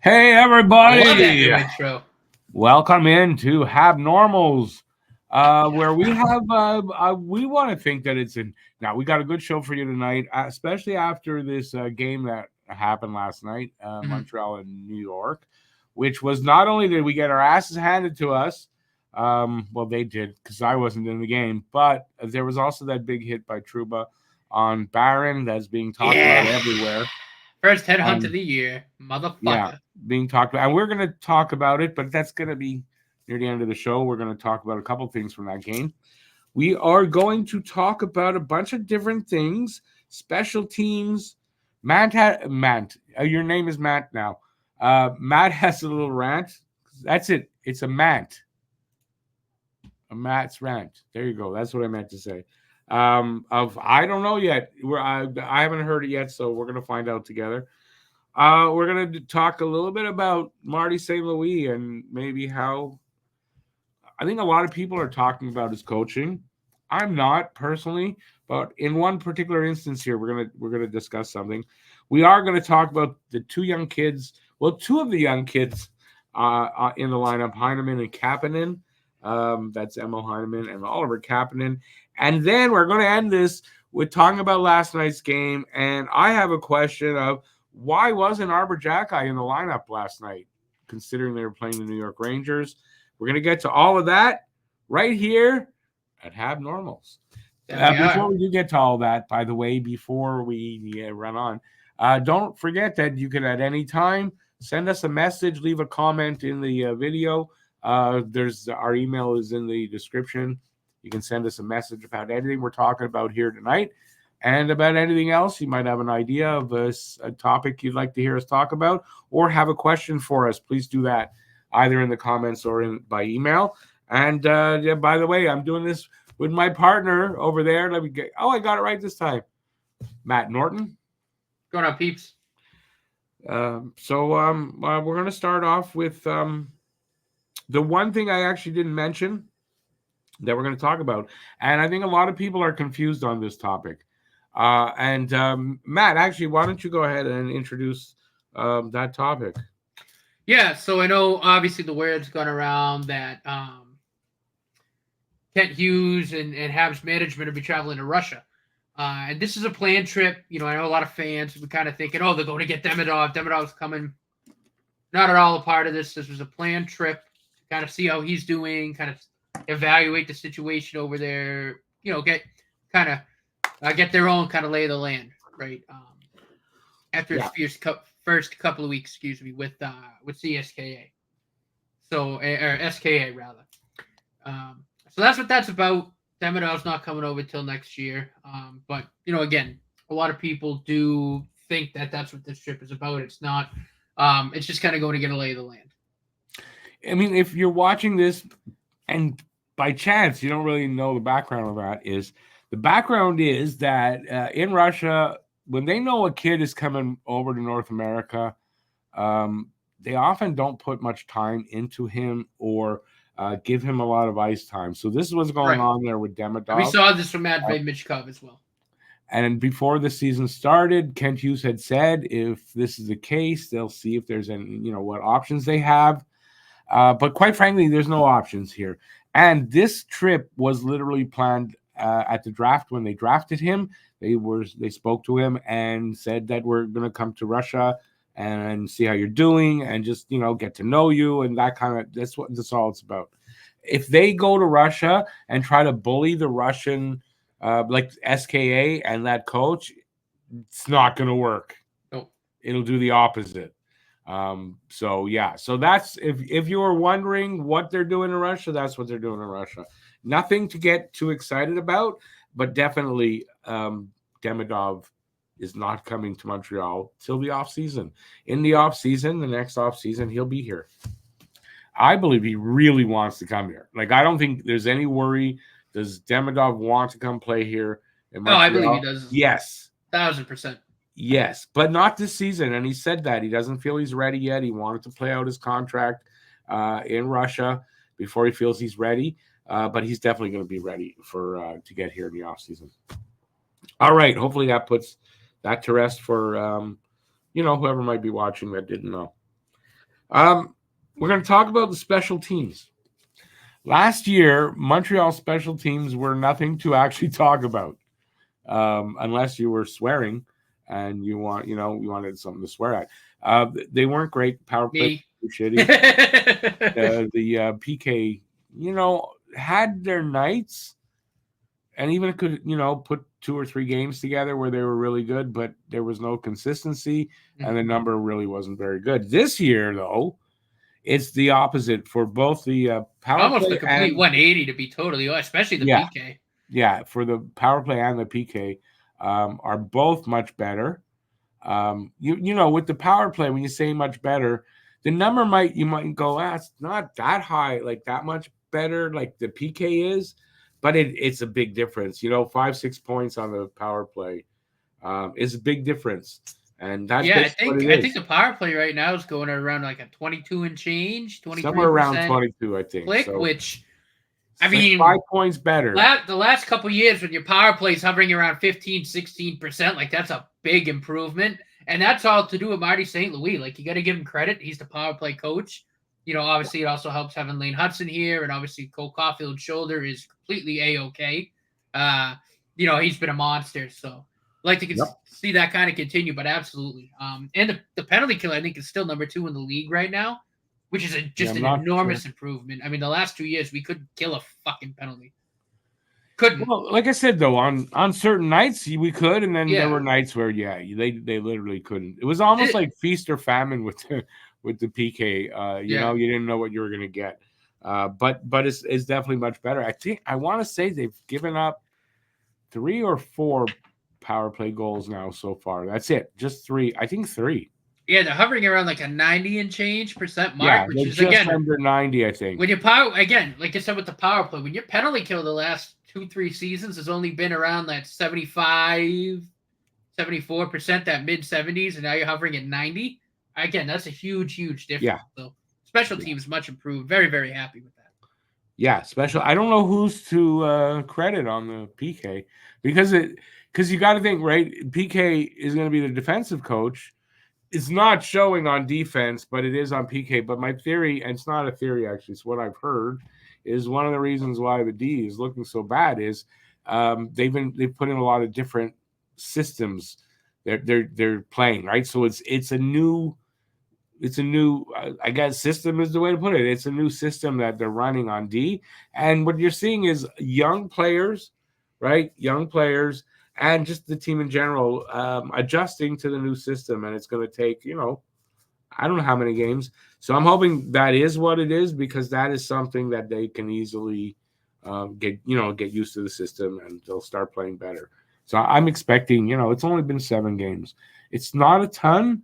Hey I love that everybody! new intro. Welcome into HabNormals, where we have we want to think that it's in. Now we got a good show for you tonight, especially after this game that happened last night, Mhm. Montreal and New York, which was not only did we get our asses handed to us, well they did because I wasn't in the game, but there was also that big hit by Trouba on Barron that's being talked about Yeah. everywhere. First headhunt of And the year, yeah, motherfucker. being talked about, and we're going to talk about it, but that's going to be near the end of the show. We're going to talk about a couple things from that game. We are going to talk about a bunch of different things, special teams. Matt, your name is Matt now. Matt has a little rant. That's it. It's a Matt's rant. There you go. That's what I meant to say. Of I don't know yet. I haven't heard it yet, so we're gonna find out together. We're going to talk a little bit about Marty St. Louis and maybe how I think a lot of people are talking about his coaching. I'm not personally, but in one particular instance here, we're gonna discuss something. We are going to talk about the two young kids. Well, two of the young kids in the lineup, Heineman and Kapanen. That's Emo Heineman and Oliver Kapanen. And then we're going to end this with talking about last night's game. And I have a question of why wasn't Arbor Jacki in the lineup last night, considering they were playing the New York Rangers? We're going to get to all of that right here at HabNormals. There we Before are. we do get to all that, by the way, before we run on, don't forget that you can at any time send us a message, leave a comment in the video. There's our email is in the description. You can send us a message about anything we're talking about here tonight and about anything else. You might have an idea of a topic you'd like to hear us talk about or have a question for us. Please do that either in the comments or by email. And yeah, by the way, I'm doing this with my partner over there. Let me get. Oh, I got it right this time. Matt Norton. Going on, peeps. We're going to start off with the one thing I actually didn't mention that we're going to talk about, and I think a lot of people are confused on this topic. Matt, actually, why don't you go ahead and introduce that topic? Yeah, so I know obviously the word's gone around that Kent Hughes and Habs management will be traveling to Russia. And this is a planned trip. You know, I know a lot of fans were kind of thinking, oh, they're going to get Demidov. Demidov's coming. Not at all a part of this. This was a planned trip to kind of see how he's doing, kind of evaluate the situation over there. You know, kind of get their own kind of lay of the land, right? After Yeah. his first couple of weeks, excuse me, with CSKA, or SKA rather. So that's what that's about. Demidov's not coming over till next year, but you know, again, a lot of people do think that that's what this trip is about. It's not. It's just kind of going to get a lay of the land. I mean, if you're watching this and by chance you don't really know the background of that, is the background is that in Russia, when they know a kid is coming over to North America, they often don't put much time into him or give him a lot of ice time. So this is what's going Right. on there with And we Demidov. saw this from Matvey Michkov as well. And before the season started, Kent Hughes had said if this is the case, they'll see if there's any, what options they have. But quite frankly, there's no options here. And this trip was literally planned at the draft when they drafted him. They spoke to him and said that we're going to come to Russia and see how you're doing and just get to know you and that kind of. That's all it's about. If they go to Russia and try to bully the Russian, like SKA and that coach, it's not going to work. Nope. It'll do the opposite. So that's if you were wondering what they're doing in Russia, that's what they're doing in Russia. Nothing to get too excited about, but definitely Demidov is not coming to Montreal till the off season. In the off season, the next off season, he'll be here. I believe he really wants to come here. Like I don't think there's any worry. Does Demidov want to come play here in Oh, I believe he Montreal? does. Yes. 1,000%. Yes, but not this season. And he said that he doesn't feel he's ready yet. He wanted to play out his contract in Russia before he feels he's ready. But he's definitely going to be ready for to get here in the offseason. All right. Hopefully that puts that to rest for whoever might be watching that didn't know. Um, we're going to talk about the special teams. Last year, Montreal special teams were nothing to actually talk about, unless you were swearing and you wanted something to swear at. They weren't great. Power play Me. were shitty. The PK, had their nights, and even could put 2 or 3 games together where they were really good, but there was no consistency, and the number really wasn't very good. This year, though, it's the opposite for both the power Almost play a complete and 180 to be totally honest, especially the yeah, PK. yeah, for the power play and the PK are both much better. With the power play, when you say much better, the number you might go, it's not that high, like that much better, like the PK is, but it's a big difference. 5-6 points on the power play is a big difference, and that's Yeah, I basically what think it I think is. the power play right now is going around like a 22 and change, Somewhere around 23% 22, I think. click, So which I it's like mean, 5 points better. the last couple years when your power play is hovering around 15, 16%, like that's a big improvement. And that's all to do with Marty St. Louis. Like, you got to give him credit. He's the power play coach. Obviously, it also helps having Lane Hudson here. And obviously, Cole Caulfield's shoulder is completely A-OK. He's been a monster. So, I'd like to Yep. see that kind of continue, but absolutely. And the penalty kill, I think, is still number 2 in the league right now, which is Yeah, just I'm an not sure. enormous improvement. I mean, the last 2 years, we couldn't kill a fucking penalty. Couldn't. Well, like I said, though, on certain nights we could, and then there Yeah. were nights where they literally couldn't. It was almost like feast or famine with the PK. Yeah. You didn't know what you were going to get. But it's definitely much better. I want to say they've given up 3 or 4 power play goals now so far. That's it, just 3. I think 3. Yeah, they're hovering around like a 90 and change percent mark, Yeah, which they're is just again under 90, I think. when your power again, like I said with the power play, when your penalty kill the last 2-3 seasons has only been around that 75, 74%, that mid 70s, and now you're hovering at 90. Again, that's a huge Yeah, difference. So special yeah, teams much improved. Very, very happy with that. yeah. Special. I don't know who's to credit on the PK because you got to think, right. PK is going to be the defensive coach. It's not showing on defense, but it is on PK. But my theory, and it's not a theory actually, it's what I've heard, is one of the reasons why the D is looking so bad is they've put in a lot of different systems. They're playing, right. So it's a new I guess system is the way to put it. It's a new system that they're running on D, and what you're seeing is young players, right? Young players, and just the team in general adjusting to the new system, and it's going to take I don't know how many games. So I'm hoping that is what it is, because that is something that they can easily get used to the system, and they'll start playing better. So I'm expecting, it's only been 7 games. It's not a ton,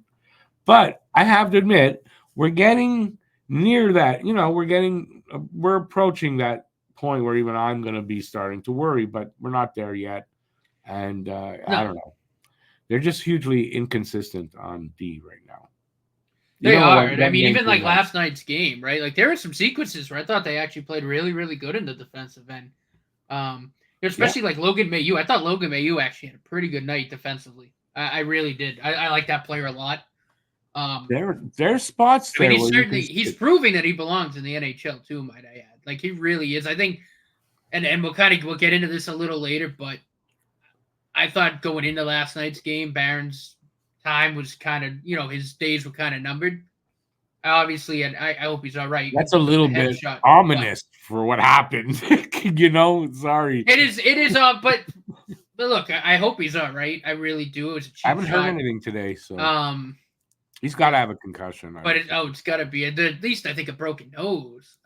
but I have to admit, we're getting near that. We're approaching that point where even I'm going to be starting to worry, but we're not there yet. And I No, don't know. They're just hugely inconsistent on D right now. they are. And I One mean, game even to like another. last night's game, right? Like there were some sequences where I thought they actually played really, really good in the defensive end. Yeah, Especially like Logan Mayu. I thought Logan Mayu actually had a pretty good night defensively. I really did. I like that player a lot. there's spots I mean, there where you can. he's proving that he belongs in the NHL too, might I add. Like he really is. I think, and we'll get into this a little later, but I thought going into last night's game, Barron's time was kind of his days were kind of numbered. Obviously, and I hope he's all right. That's a With little the bit headshot, but ominous for what happened. Sorry. it is. It is. But look, I hope he's all right. I really do. It was a I cheap haven't heard shot. anything today, so he's got to Yeah, have a concussion. but it's got to be at least I think a broken nose.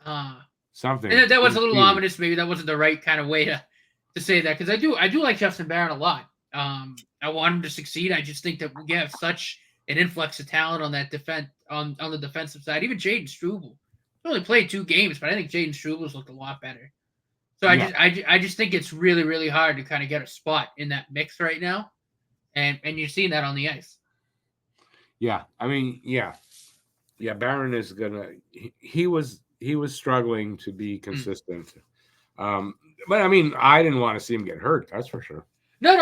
Something. And that was a little ominous. Maybe that wasn't the right kind of way to say that, because I do like Justin Barron a lot. I want him to succeed. I just think that we have such an influx of talent on that on the defensive side. Even Jaden Struble only played 2 games, but I think Jaden Struble's looked a lot better. So Yeah. I just think it's really, really hard to kind of get a spot in that mix right now, and you're seeing that on the ice. Yeah, I mean, yeah. Barron is gonna. He was struggling to be consistent. But I mean, I didn't want to see him get hurt. That's for sure. No.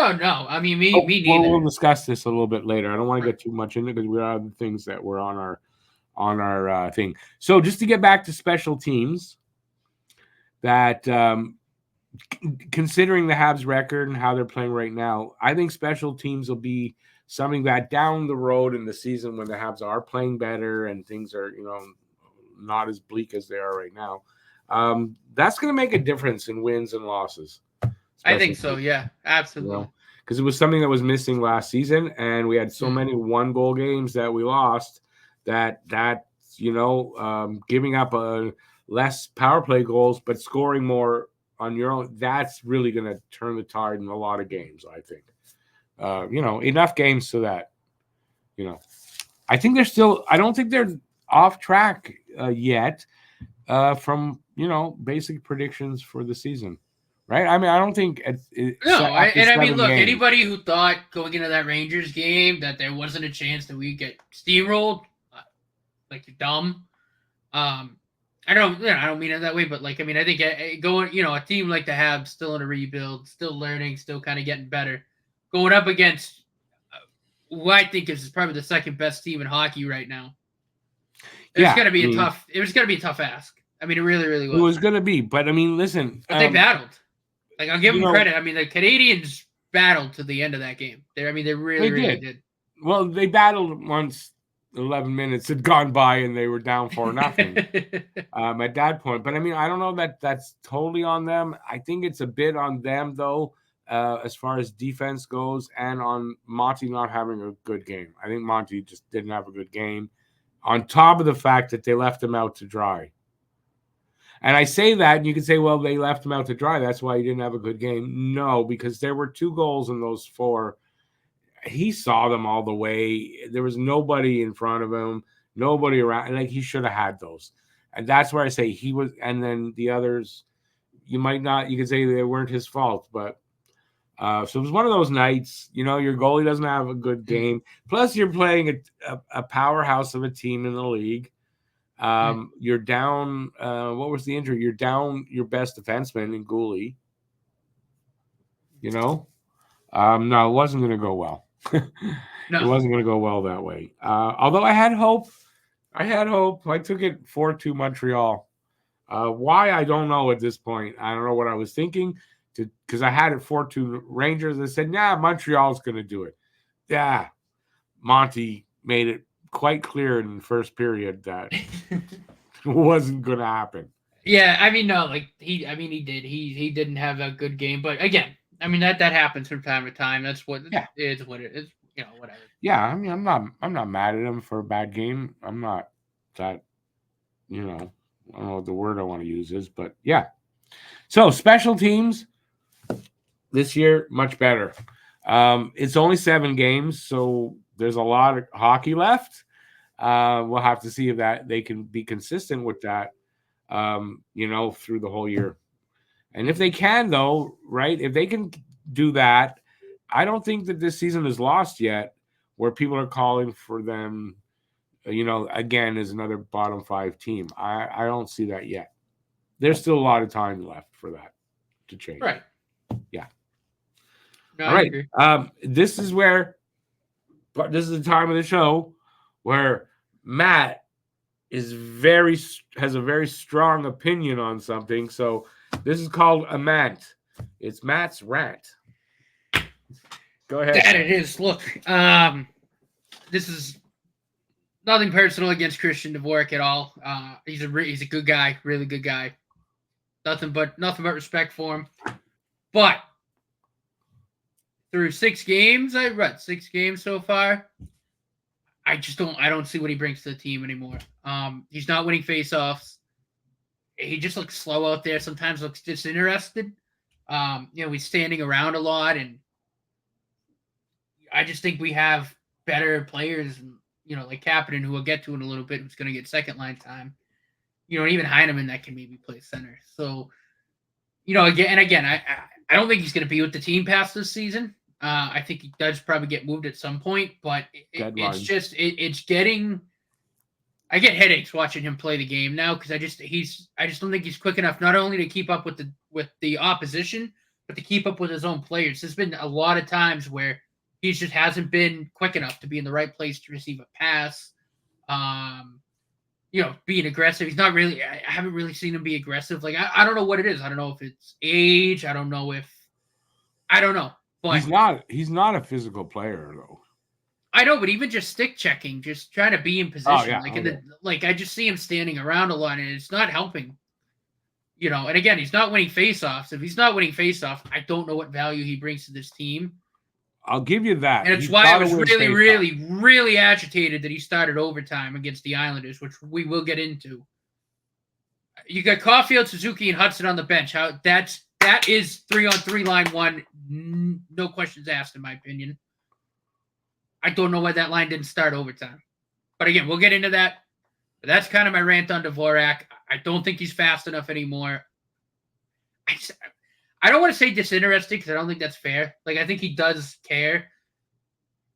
I mean, me neither. We'll discuss this a little bit later. I don't want to get too much into it because we have things that were on on our thing. So just to get back to special teams, that considering the Habs record and how they're playing right now, I think special teams will be something that down the road in the season when the Habs are playing better and things are, not as bleak as they are right now, that's going to make a difference in wins and losses. I think so. Yeah, absolutely. Because it was something that was missing last season, and we had so many 1-goal games that we lost that giving up less power play goals but scoring more on your own, that's really going to turn the tide in a lot of games, I think. Enough games so that, I think I don't think they're off track yet from, basic predictions for the season. Right? I mean, I don't think look, anybody who thought going into that Rangers game that there wasn't a chance that we get steamrolled, like you're dumb. I don't mean it that way, but I think going, a team like the Habs still in a rebuild, still learning, still kind of getting better, going up against who I think is probably the second best team in hockey right now. It was going to be a tough ask. I mean, it really, really was. It was going to be, but I mean, listen. But they battled. I'll give them credit. I mean, the Canadians battled to the end of that game. They really did. Well, they battled once 11 minutes had gone by and they were down 4-0 at that point. But I mean, I don't know that that's totally on them. I think it's a bit on them, though, as far as defense goes, and on Monty not having a good game. I think Monty just didn't have a good game, on top of the fact that they left him out to dry. And I say that, and you can say, well, they left him out to dry. That's why he didn't have a good game. No, because there were 2 goals in those 4. He saw them all the way. There was nobody in front of him, nobody around. He should have had those. And that's where I say he was. And then the others, you could say they weren't his fault. But so it was one of those nights, your goalie doesn't have a good game. Plus, you're playing a powerhouse of a team in the league. You're down. What was the injury? You're down your best defenseman in Gooley. No, it wasn't going to go well. No. It wasn't going to go well that way. Although I had hope. I took it 4-2 Montreal. Why, I don't know at this point. I don't know what I was thinking, because I had it 4-2 Rangers. I said, Montreal's going to do it. Yeah, Monty made it quite clear in the first period that it wasn't going to happen. Yeah, I mean, no, he did. He didn't have a good game, but again, I mean that happens from time to time. That's what it is. What it is, whatever. Yeah, I mean, I'm not mad at him for a bad game. I'm not that, I don't know what the word I want to use is, but yeah. So special teams this year much better. It's only 7 games, so there's a lot of hockey left. We'll have to see if that they can be consistent with that, through the whole year. And if they can, though, right, if they can do that, I don't think that this season is lost yet, where people are calling for them, again, as another bottom 5 team. I don't see that yet. There's still a lot of time left for that to change. Right. Yeah. No, all right. This is the time of the show where Matt has a very strong opinion on something. So this is called a rant. It's Matt's rant. Go ahead. That it is. Look, this is nothing personal against Christian Dvorak at all. He's a good guy, really good guy. Nothing but respect for him. But through 6 games, I've read 6 games so far. I don't see what he brings to the team anymore. He's not winning faceoffs. He just looks slow out there. Sometimes looks disinterested. He's standing around a lot, and I just think we have better players, like Kapanen, who we'll get to in a little bit, who's going to get second line time. Even Heineman that can maybe play center. So, again, I don't think he's going to be with the team past this season. I think he does probably get moved at some point, but it's getting. I get headaches watching him play the game now because I just don't think he's quick enough not only to keep up with the opposition, but to keep up with his own players. There's been a lot of times where he just hasn't been quick enough to be in the right place to receive a pass. being aggressive. He's not really. I haven't really seen him be aggressive. Like I don't know what it is. I don't know if it's age. I don't know. But He's not a physical player though. I know. But even just stick checking, just trying to be in Oh position, yeah, like okay. I just see him standing around a lot, and it's not helping. And again, he's not winning faceoffs. If he's not winning faceoffs, I don't know what value he brings to this team. I'll give you that. And it's He's why I got to was win really, faceoff. really, really agitated that he started overtime against the Islanders, which we will get into. You got Caulfield, Suzuki, and Hudson on the bench. That is 3-on-3 line one, no questions asked, in my opinion. I don't know why that line didn't start overtime. But again, we'll get into that. But that's kind of my rant on Dvorak. I don't think he's fast enough anymore. I don't want to say disinterested because I don't think that's fair. Like, I think he does care.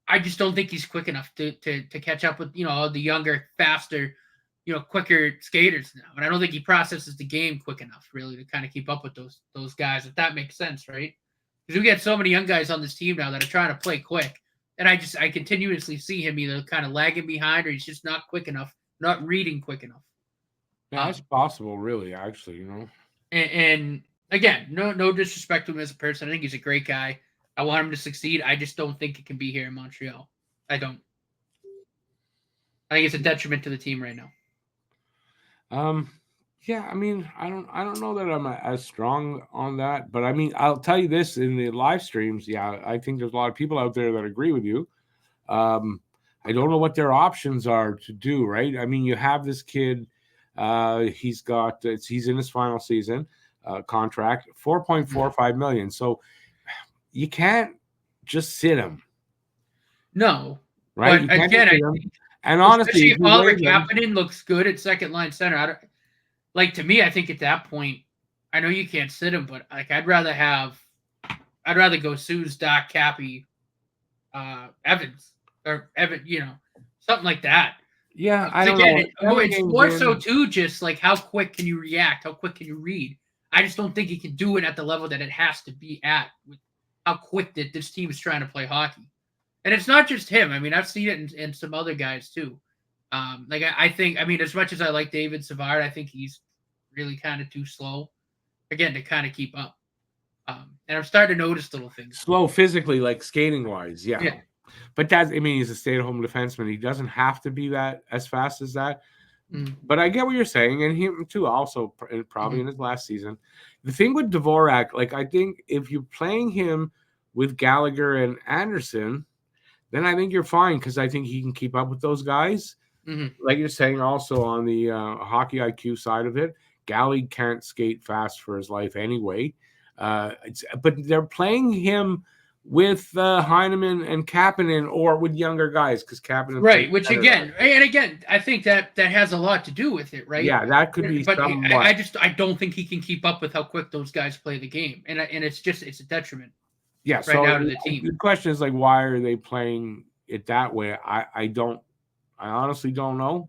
I just don't think he's quick enough to catch up with, the younger, faster, quicker skaters now. And I don't think he processes the game quick enough, really, to kind of keep up with those guys, if that makes sense, right? Because we get so many young guys on this team now that are trying to play quick. And I continuously see him either kind of lagging behind or he's just not quick enough, not reading quick enough. Yeah, that's possible, really, actually, And again, no disrespect to him as a person. I think he's a great guy. I want him to succeed. I just don't think it can be here in Montreal. I don't. I think it's a detriment to the team right now. Yeah, I mean, I don't know that I'm as strong on that, but I mean, I'll tell you this in the live streams. Yeah, I think there's a lot of people out there that agree with you. I don't know what their options are to do. Right? I mean, you have this kid. He's in his final season contract, $4.45 million. So you can't just sit him. No, right? But again, I think, and honestly, especially if if you Oliver waive him, Kapanen looks good at second line center, to me, I think at that point, I know you can't sit him, but like I'd rather go Suze, Doc, Cappy, Evans, or Evan, something like that. Yeah, I don't know. It's more so too just like how quick can you react? How quick can you read? I just don't think he can do it at the level that it has to be at with how quick that this team is trying to play hockey. And it's not just him. I mean, I've seen it in some other guys too. I think, as much as I like David Savard, I think he's really kind of too slow, again, to kind of keep up. And I'm starting to notice little things. Slow physically, like skating wise, yeah. But he's a stay-at-home defenseman. He doesn't have to be that as fast as that. But I get what you're saying, and him too. Also, probably in his last season. The thing with Dvorak, like I think if you're playing him with Gallagher and Anderson, then I think you're fine because I think he can keep up with those guys. Like you're saying, also on the hockey IQ side of it, Gally can't skate fast for his life anyway. But they're playing him with Heineman and Kapanen or with younger guys because Kapanen, right? Which again, I think that has a lot to do with it, right? Yeah, that could be. But I don't think he can keep up with how quick those guys play the game, and it's a detriment. Yeah, right so now to the team. The question is like, why are they playing it that way? I honestly don't know.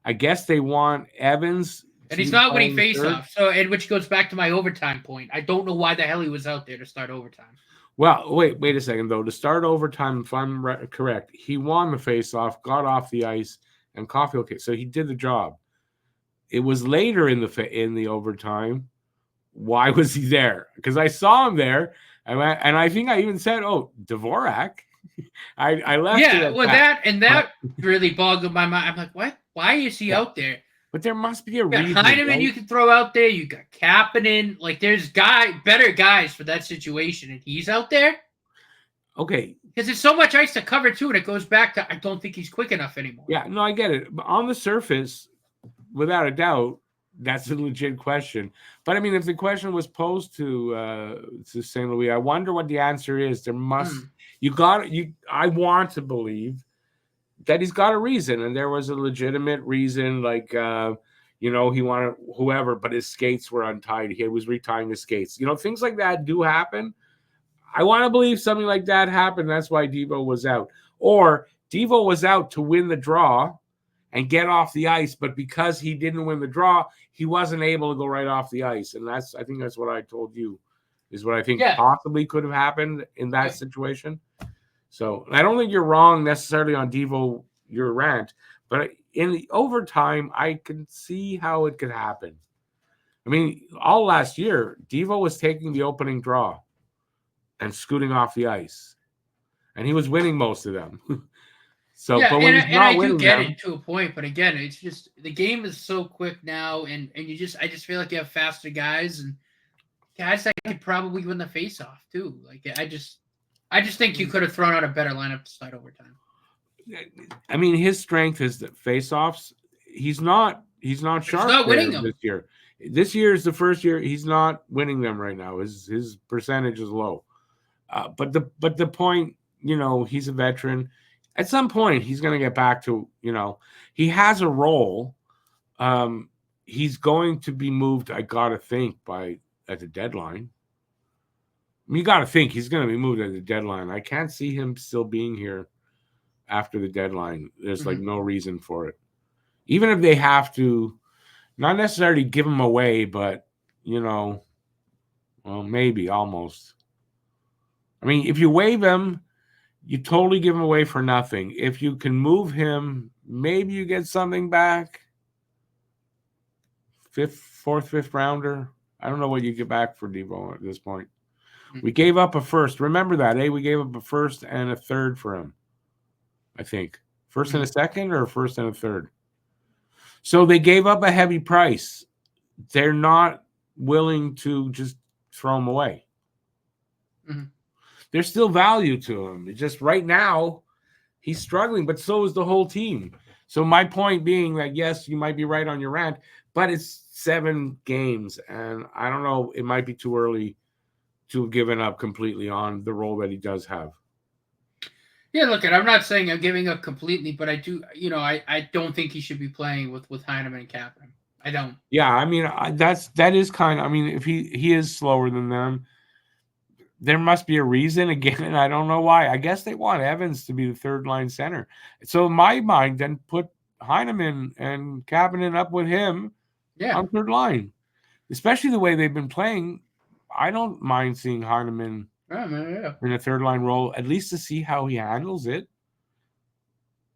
I guess they want Evans. And he's not winning faceoff. And which goes back to my overtime point. I don't know why the hell he was out there to start overtime. Well, wait a second though. To start overtime, if I'm correct, he won the faceoff, got off the ice, and Caulfield. So he did the job. It was later in the overtime. Why was he there? Because I saw him there, and I think I even said, "Oh, Dvorak." I left. Yeah, well, that really boggled my mind. I'm like, what? Why is he out there? But there must be a reason. Heineman, right? You can throw out there. You got Kapanen. Like, there's better guys for that situation, and he's out there. Okay. Because there's so much ice to cover too, and it goes back to I don't think he's quick enough anymore. Yeah, no, I get it. But on the surface, without a doubt, that's a legit question. But I mean, if the question was posed to St. Louis, I wonder what the answer is. There must I want to believe that he's got a reason, and there was a legitimate reason, like he wanted whoever, but his skates were untied. He was retying his skates. Things like that do happen. I want to believe something like that happened. That's why Devo was out, or Devo was out to win the draw and get off the ice, but because he didn't win the draw, he wasn't able to go right off the ice. And I think that's what I told you, is what I think possibly could have happened in that situation. So I don't think you're wrong necessarily on Devo, your rant, But in the overtime, I can see how it could happen. I mean, all last year, Devo was taking the opening draw and scooting off the ice, and he was winning most of them. So, Yeah, but when and he's and I not do winning get them, it to a point, but again, it's just the game is so quick now, and I just feel like you have faster guys and guys that could probably win the face off too. Like I just think you could have thrown out a better lineup to start overtime. I mean, his strength is that face-offs. He's not But he's sharp not there winning them. this year. This year is the first year he's not winning them right now. His percentage is low. But the point, he's a veteran. At some point, he's going to get back to, he has a role. Um, he's going to be moved. I gotta think at the deadline. I mean, you gotta think he's going to be moved at the deadline. I can't see him still being here after the deadline. There's like Mm-hmm. no reason for it. Even if they have to, not necessarily give him away, but well, maybe almost. I mean, if you waive him, you totally give him away for nothing. If you can move him, maybe you get something back. Fourth, fifth rounder. I don't know what you get back for Devo at this point. We gave up a first. Remember that, eh? We gave up a first and a third for him. I think first and a second, or first and a third. So they gave up a heavy price. They're not willing to just throw him away. Mm-hmm. There's still value to him. It's just right now he's struggling, but so is the whole team. So my point being that, yes, you might be right on your rant, but it's 7 games, and I don't know, it might be too early to have given up completely on the role that he does have. Yeah, look, and I'm not saying I'm giving up completely, but I do, I don't think he should be playing with Heineman and Kapanen. I don't. Yeah, I mean, that is kind of, I mean, if he is slower than them, there must be a reason. Again, and I don't know why. I guess they want Evans to be the third line center. So in my mind, then put Heineman and Kapanen up with him Yeah. on third line, especially the way they've been playing. I don't mind seeing Heineman Yeah. in a third line role, at least to see how he handles it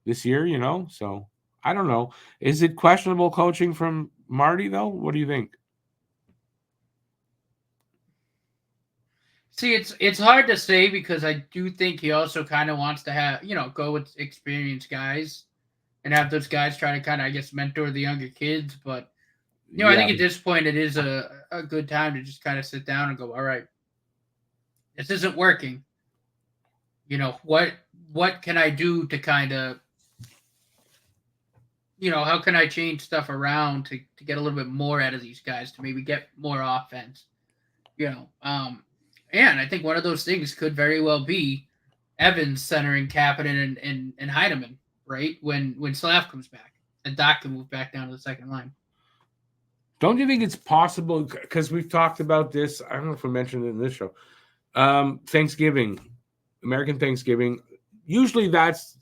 this year, So I don't know. Is it questionable coaching from Marty, though? What do you think? See, it's hard to say because I do think he also kind of wants to have, go with experienced guys and have those guys try to kind of, I guess, mentor the younger kids. But, I Yeah. think at this point it is a good time to just kind of sit down and go, all right, this isn't working. What can I do to kind of, how can I change stuff around to get a little bit more out of these guys to maybe get more offense? And I think one of those things could very well be Evans centering Kapanen and Heineman, right? When Slav comes back and Doc can move back down to the second line. Don't you think it's possible, because we've talked about this, I don't know if we mentioned it in this show, Thanksgiving, American Thanksgiving, usually that's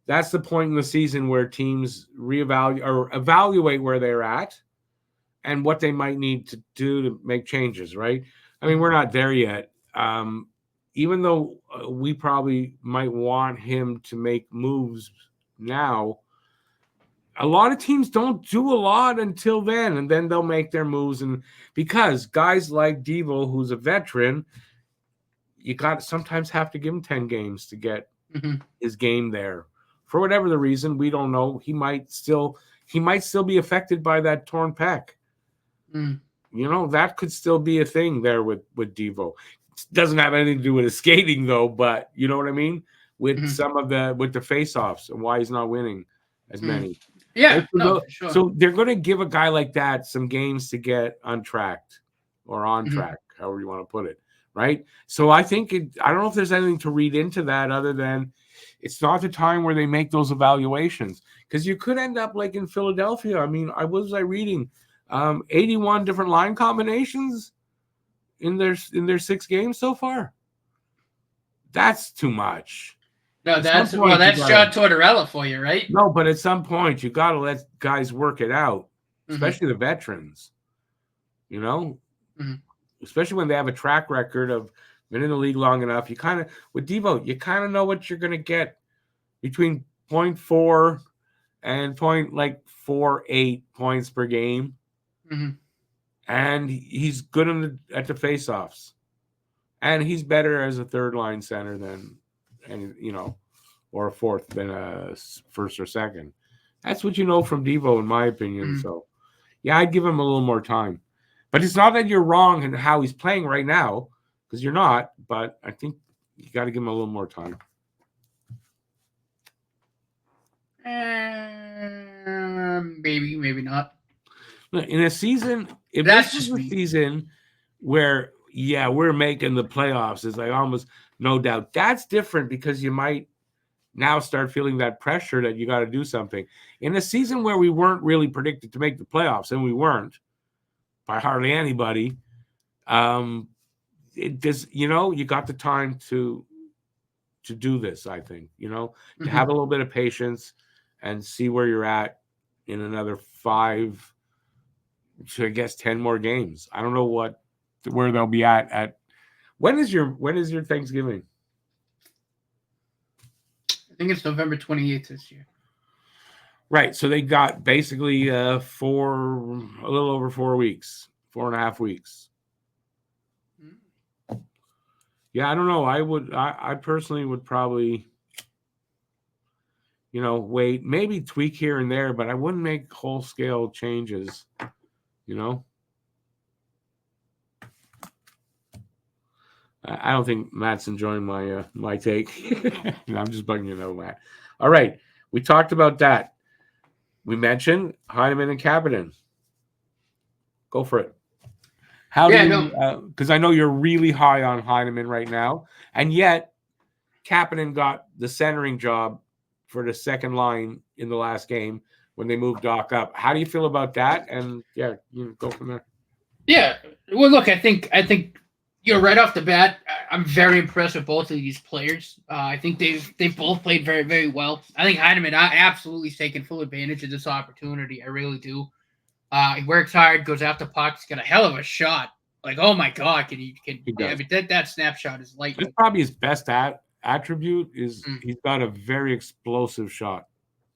the point in the season where teams reevaluate or evaluate where they're at and what they might need to do to make changes, right? I mean, we're not there yet. Even though we probably might want him to make moves now, a lot of teams don't do a lot until then, and then they'll make their moves. And because guys like Devo, who's a veteran, you got sometimes have to give him 10 games to get his game there. For whatever the reason, we don't know. He might still be affected by that torn pec. That could still be a thing there with Devo. It doesn't have anything to do with his skating, though, but you know what I mean? With some of the face-offs and why he's not winning as many. Yeah, Right? no, for sure. So they're going to give a guy like that some games to get untracked or on track, however you want to put it, right? So I think I don't know if there's anything to read into that other than it's not the time where they make those evaluations, because you could end up like in Philadelphia. I mean, I was reading 81 different line combinations in their 6 games so far. That's too much. No, that's John Tortorella for you, right? No, but at some point you got to let guys work it out, especially the veterans. Especially when they have a track record of been in the league long enough. You kind of with Devo, you kind of know what you're going to get between 0.4 and point like 4-8 points per game, Mm-hmm. and he's good at the faceoffs, and he's better as a third line center than, and or a fourth than a first or second. That's what you know from Devo, in my opinion. Mm-hmm. So, yeah, I'd give him a little more time. But it's not that you're wrong in how he's playing right now, because you're not. But I think you got to give him a little more time. Maybe, maybe not. In a season, if That's this was just a me. season where, yeah, we're making the playoffs, is like almost no doubt. That's different because you might now start feeling that pressure that you got to do something. In a season where we weren't really predicted to make the playoffs, and we weren't by hardly anybody, it just, you got the time to do this. I think, to Mm-hmm. have a little bit of patience and see where you're at in another 5 to, I guess, 10 more games. I don't know where they'll be at. When is your Thanksgiving? I think it's November 28th this year. Right. So they got basically a little over 4 weeks, 4.5 weeks. Yeah, I don't know. I personally would probably, wait, maybe tweak here and there, but I wouldn't make whole scale changes, you know? I don't think Matt's enjoying my take. I'm just bugging you, Matt. All right. We talked about that. We mentioned Heineman and Kapanen. Go for it. How do Yeah, you? no. Because I know you're really high on Heineman right now, and yet Kapanen got the centering job for the second line in the last game when they moved Doc up. How do you feel about that? And yeah, you go from there. Yeah. Well, look, I think right off the bat, I'm very impressed with both of these players. I think they've both played very very well. I think Heineman absolutely taken full advantage of this opportunity. I really do. He works hard, goes after pucks, got a hell of a shot. Like, oh my god, He I does. mean that snapshot is That's lightning. probably his best attribute is Mm. he's got a very explosive shot.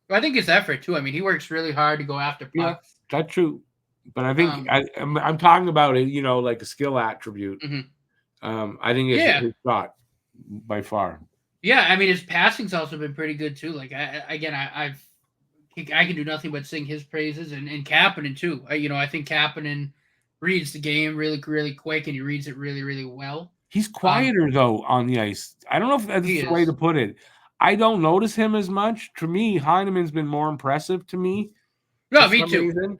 But I think his effort too. I mean, he works really hard to go after Yeah, pucks. that's true. But I think Um, I'm talking about it, like a skill attribute. mhm. I think it's Yeah, his shot by far. yeah. I mean, his passing's also been pretty good too. Like, I can do nothing but sing his praises, and Kapanen too. I think Kapanen reads the game really really quick, and he reads it really really well. He's Um, quieter though on the ice. I don't know if he that's the way to is. put it. I don't notice him as much. To me, Heineman's been more impressive to me for No, me some too. reason,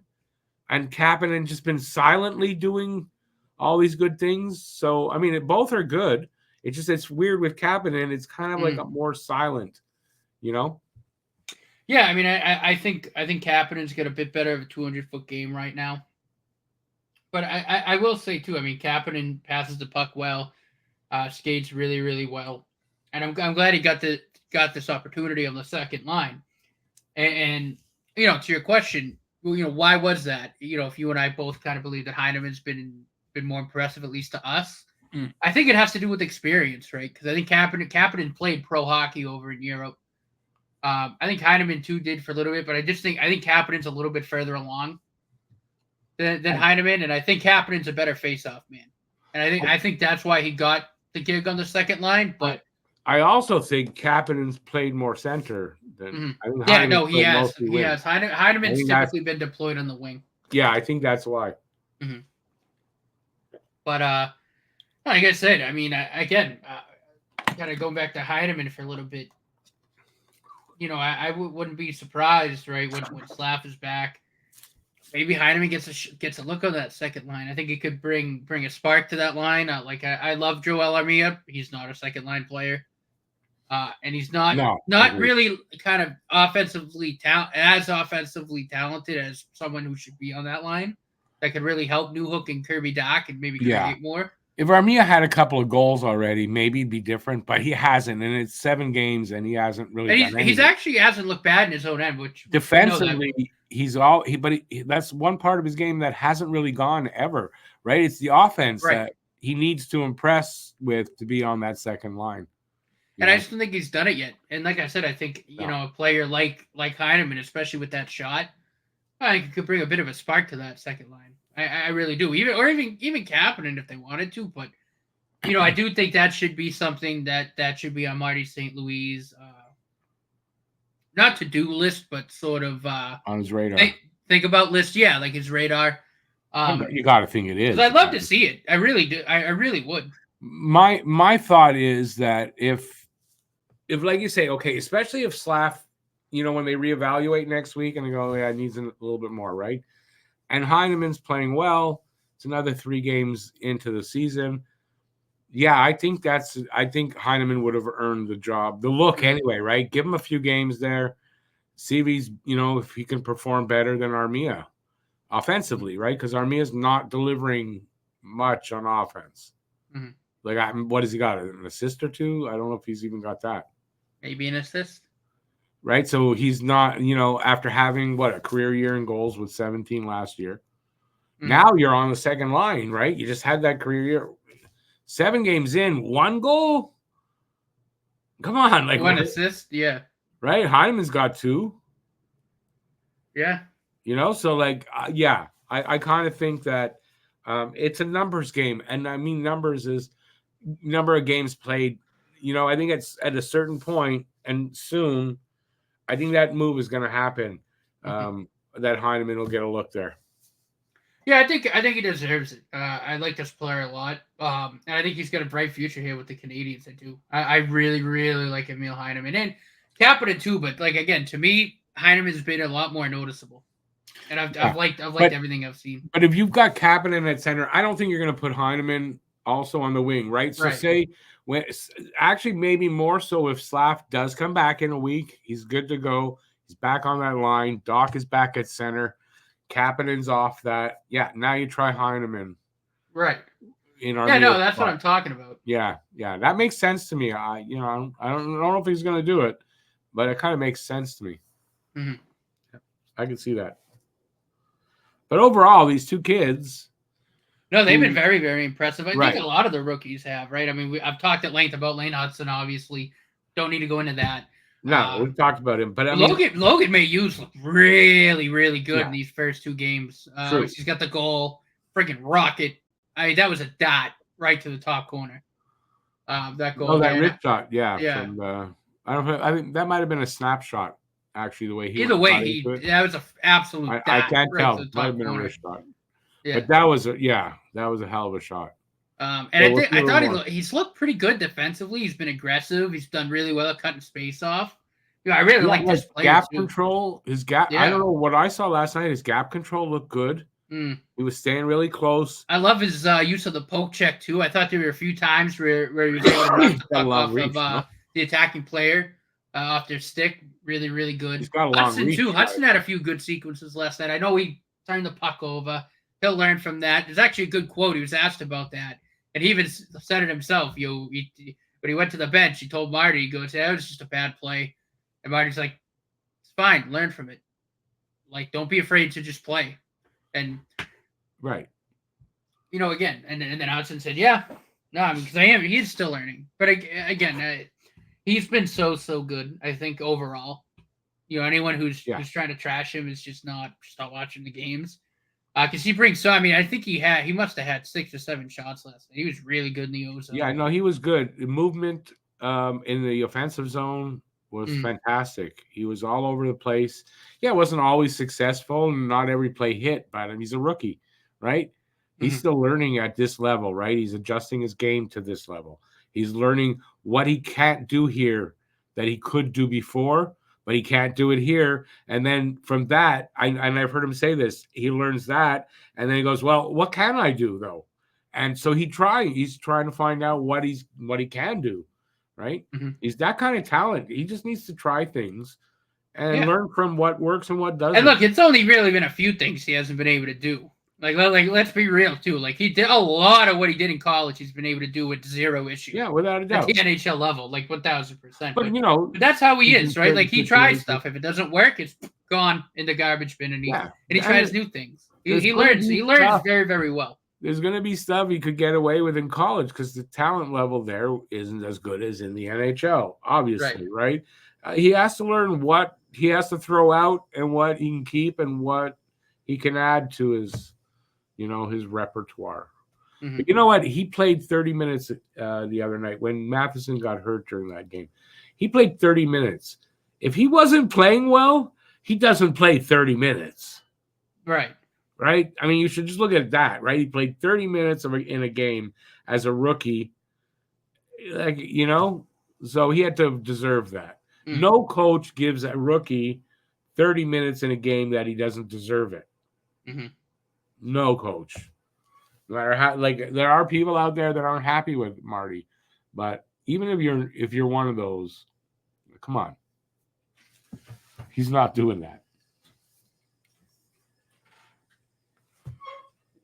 and Kapanen just been silently doing all these good things. So I mean, both are good. It's weird with Kapanen. It's kind of like Mm. a more silent, you know. Yeah, I mean, I think Kapanen's got a bit better of a 200-foot game right now. But I will say too. I mean, Kapanen passes the puck well, skates really really well, and I'm glad he got this opportunity on the second line. And to your question, well, why was that? If you and I both kind of believe that Heineman's been more impressive, at least to us, Mm. I think it has to do with experience, right? Because I think Kapanen played pro hockey over in Europe. I think Heineman too did for a little bit, but I think Kapanen's a little bit further along than Heineman, and I think Kapanen's a better faceoff man, and I think that's why he got the gig on the second line. I But I also think Kapanen's played more center than mhm. I think Yeah, Heineman's no, he played has. mostly He wing. has. I Heineman's think that's typically been deployed on the wing. yeah. I think that's why. Hmm. But like I said, I mean, again, kind of going back to Heineman for a little bit. I wouldn't be surprised, right, when Slav is back. Maybe Heineman gets a look on that second line. I think he could bring a spark to that line. I love Joel Armia. He's not a second line player, and he's not No, not agreed. really kind of offensively talented as someone who should be on that line. That could really help Newhook and Kirby Doc and maybe Yeah. create more. If Armia had a couple of goals already, maybe it'd be different, but he hasn't, and it's 7 games, and he hasn't really And done he's anything. actually hasn't looked bad in his own end, which we know that. Defensively, that's one part of his game that hasn't really gone ever, right? It's the offense Right. that he needs to impress with to be on that second line. And I just don't think he's done it yet. And like I said, I think a player like Heineman, especially with that shot, I think it could bring a bit of a spark to that second line. I really do. Even Kapanen if they wanted to, but I do think that should be something that should be on Marty St. Louis' not to-do list, but sort of on his radar. Think about list, yeah, like his radar. You got to think it is. I'd love to see it. I really do. I really would. My thought is that if like you say, okay, especially if Slav, when they reevaluate next week and they go, yeah, it needs a little bit more, right? And Heineman's playing well. It's another 3 games into the season. Yeah, I think Heineman would have earned the job, the look anyway, right? Give him a few games there, see if he's, if he can perform better than Armia offensively, right? Because Armia's not delivering much on offense. Mm-hmm. Like, what has he got? An assist or 2? I don't know if he's even got that. Maybe an assist. Right, so he's not, after having a career year in goals with 17 last year. Mm-hmm. Now you're on the second line, right? You just had that career year. 7 games in, 1 goal. Come on, like 1 assist, yeah. Right, Heineman's got 2. Yeah. So I kind of think that it's a numbers game, and I mean numbers is number of games played. I think it's at a certain point and soon. I think that move is going to happen. That Heineman will get a look there. Yeah, I think he deserves it. I like this player a lot, and I think he's got a bright future here with the Canadiens. I do. I really, really like Emil Heineman and Kapanen too. But again, to me, Heineman's been a lot more noticeable, and I've liked everything I've seen. But if you've got Kapanen at center, I don't think you're going to put Heineman also on the wing, right? So say maybe more so if Slav does come back in a week, he's good to go. He's back on that line. Doc is back at center. Kapanen's off that. Yeah, now you try Heineman. Right. That's what I'm talking about. Yeah, that makes sense to me. I don't know if he's going to do it, but it kind of makes sense to me. Mm-hmm. I can see that. But overall, these 2 kids. No, they've been very, very impressive. I think a lot of the rookies have, right? I mean, I've talked at length about Lane Hudson, obviously. Don't need to go into that. No, we've talked about him. But Logan Mayhew's looked really, really good in these first 2 games. He's got the goal, freaking rocket. I mean, that was a dot right to the top corner. That goal. Oh, that rip shot, yeah. From, I think that might have been a snapshot, actually, the way he. Either way, that was an absolute dot. I can't tell. It might have been a wrist shot. Yeah. But that was a hell of a shot. And I thought he's looked pretty good defensively. He's been aggressive. He's done really well at cutting space off. I really like this player. Gap control. His gap. Yeah. I don't know what I saw last night. His gap control looked good. He was staying really close. I love his use of the poke check too. I thought there were a few times where he was able to knock the puck off of the attacking player off their stick. Really, really good. He's got a long Hudson reach. Too. Hudson had a few good sequences last night. I know he turned the puck over. He'll learn from that. There's actually a good quote. He was asked about that. And he even said it himself. When he went to the bench, he told Marty, he goes, that was just a bad play. And Marty's like, it's fine. Learn from it. Like, don't be afraid to just play. And, right. Again. And then Hudson said, yeah. No, I mean, because he's still learning. But again, he's been so good, I think, overall. Anyone who's trying to trash him is just not watching the games. Because he brings so. I mean, I think he must have had 6 or 7 shots last night. He was really good in the ozone. Yeah, no, he was good. The movement in the offensive zone was fantastic. He was all over the place. Yeah, it wasn't always successful, and not every play hit. But he's a rookie, right? He's still learning at this level, right? He's adjusting his game to this level. He's learning what he can't do here that he could do before. But he can't do it here. And then from that, I've heard him say this, he learns that. And then he goes, well, what can I do, though? And so he's trying to find out what he can do, right? He's that kind of talent. He just needs to try things and learn from what works and what doesn't. And look, it's only really been a few things he hasn't been able to do. Like let's be real, too. Like, he did a lot of what he did in college he's been able to do with 0 issue. Yeah, without a doubt. At the NHL level, like 1,000%. But that's how he is, right? Like, he tries stuff. If it doesn't work, it's gone in the garbage bin, and he tries new things. He learns very, very well. there's going to be stuff he could get away with in college because the talent level there isn't as good as in the NHL, Right. obviously, right? He has to learn what he has to throw out and what he can keep and what he can add to his, his repertoire. Hmm. But you know what? He played 30 minutes the other night when Matheson got hurt during that game. He played 30 minutes. If he wasn't playing well, he doesn't play 30 minutes. Right. Right? I mean, you should just look at that, right? He played 30 minutes in a game as a rookie, so he had to deserve that. Mm. No coach gives a rookie 30 minutes in a game that he doesn't deserve it. Mm-hmm. No coach. No matter how, there are people out there that aren't happy with Marty, but even if you're one of those, come on, he's not doing that.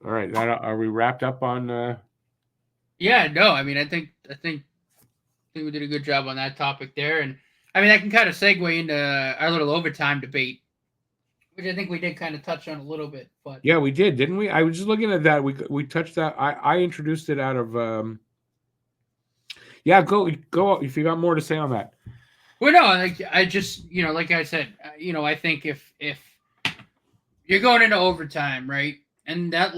All right, are we wrapped up on? Yeah, no, I mean, I think we did a good job on that topic there, and I mean, I can kind of segue into our little overtime debate, which I think we did kind of touch on a little bit. But Yeah, we did, didn't we? I was just looking at that. We touched that. I introduced it out of. Yeah, go if you got more to say on that. well, no, like I just like I said, I think if you're going into overtime, right, and that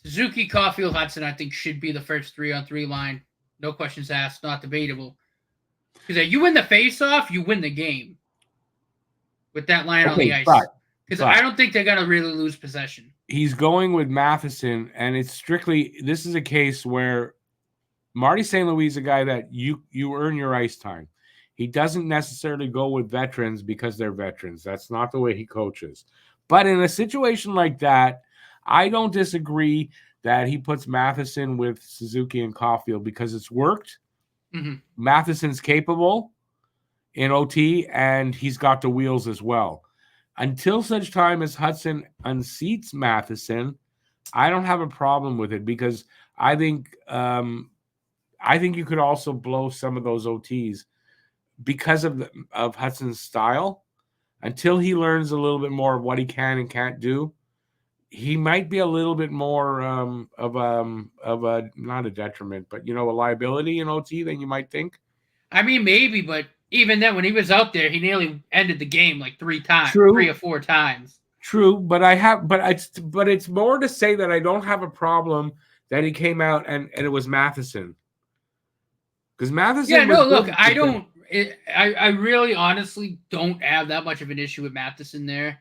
Suzuki, Caulfield, Hudson, I think should be the first 3-on-3 line. No questions asked, not debatable. Because you win the face-off, you win the game with that line on the ice. Because I don't think they're going to really lose possession. He's going with Matheson, and it's strictly – this is a case where Marty St. Louis is a guy that you earn your ice time. He doesn't necessarily go with veterans because they're veterans. That's not the way he coaches. But in a situation like that, I don't disagree that he puts Matheson with Suzuki and Caulfield because it's worked. Mm-hmm. Matheson's capable in OT, and he's got the wheels as well. Until such time as Hudson unseats Matheson, I don't have a problem with it because I think you could also blow some of those OTs because of Hudson's style. Until he learns a little bit more of what he can and can't do, he might be a little bit more of a not a detriment, but a liability in OT than you might think. I mean, maybe, but even then, when he was out there, he nearly ended the game like 3 times, True. 3 or 4 times. True, but it's more to say that I don't have a problem that he came out and it was Matheson. Because Matheson. Yeah, no, look, I don't. I really, honestly don't have that much of an issue with Matheson there,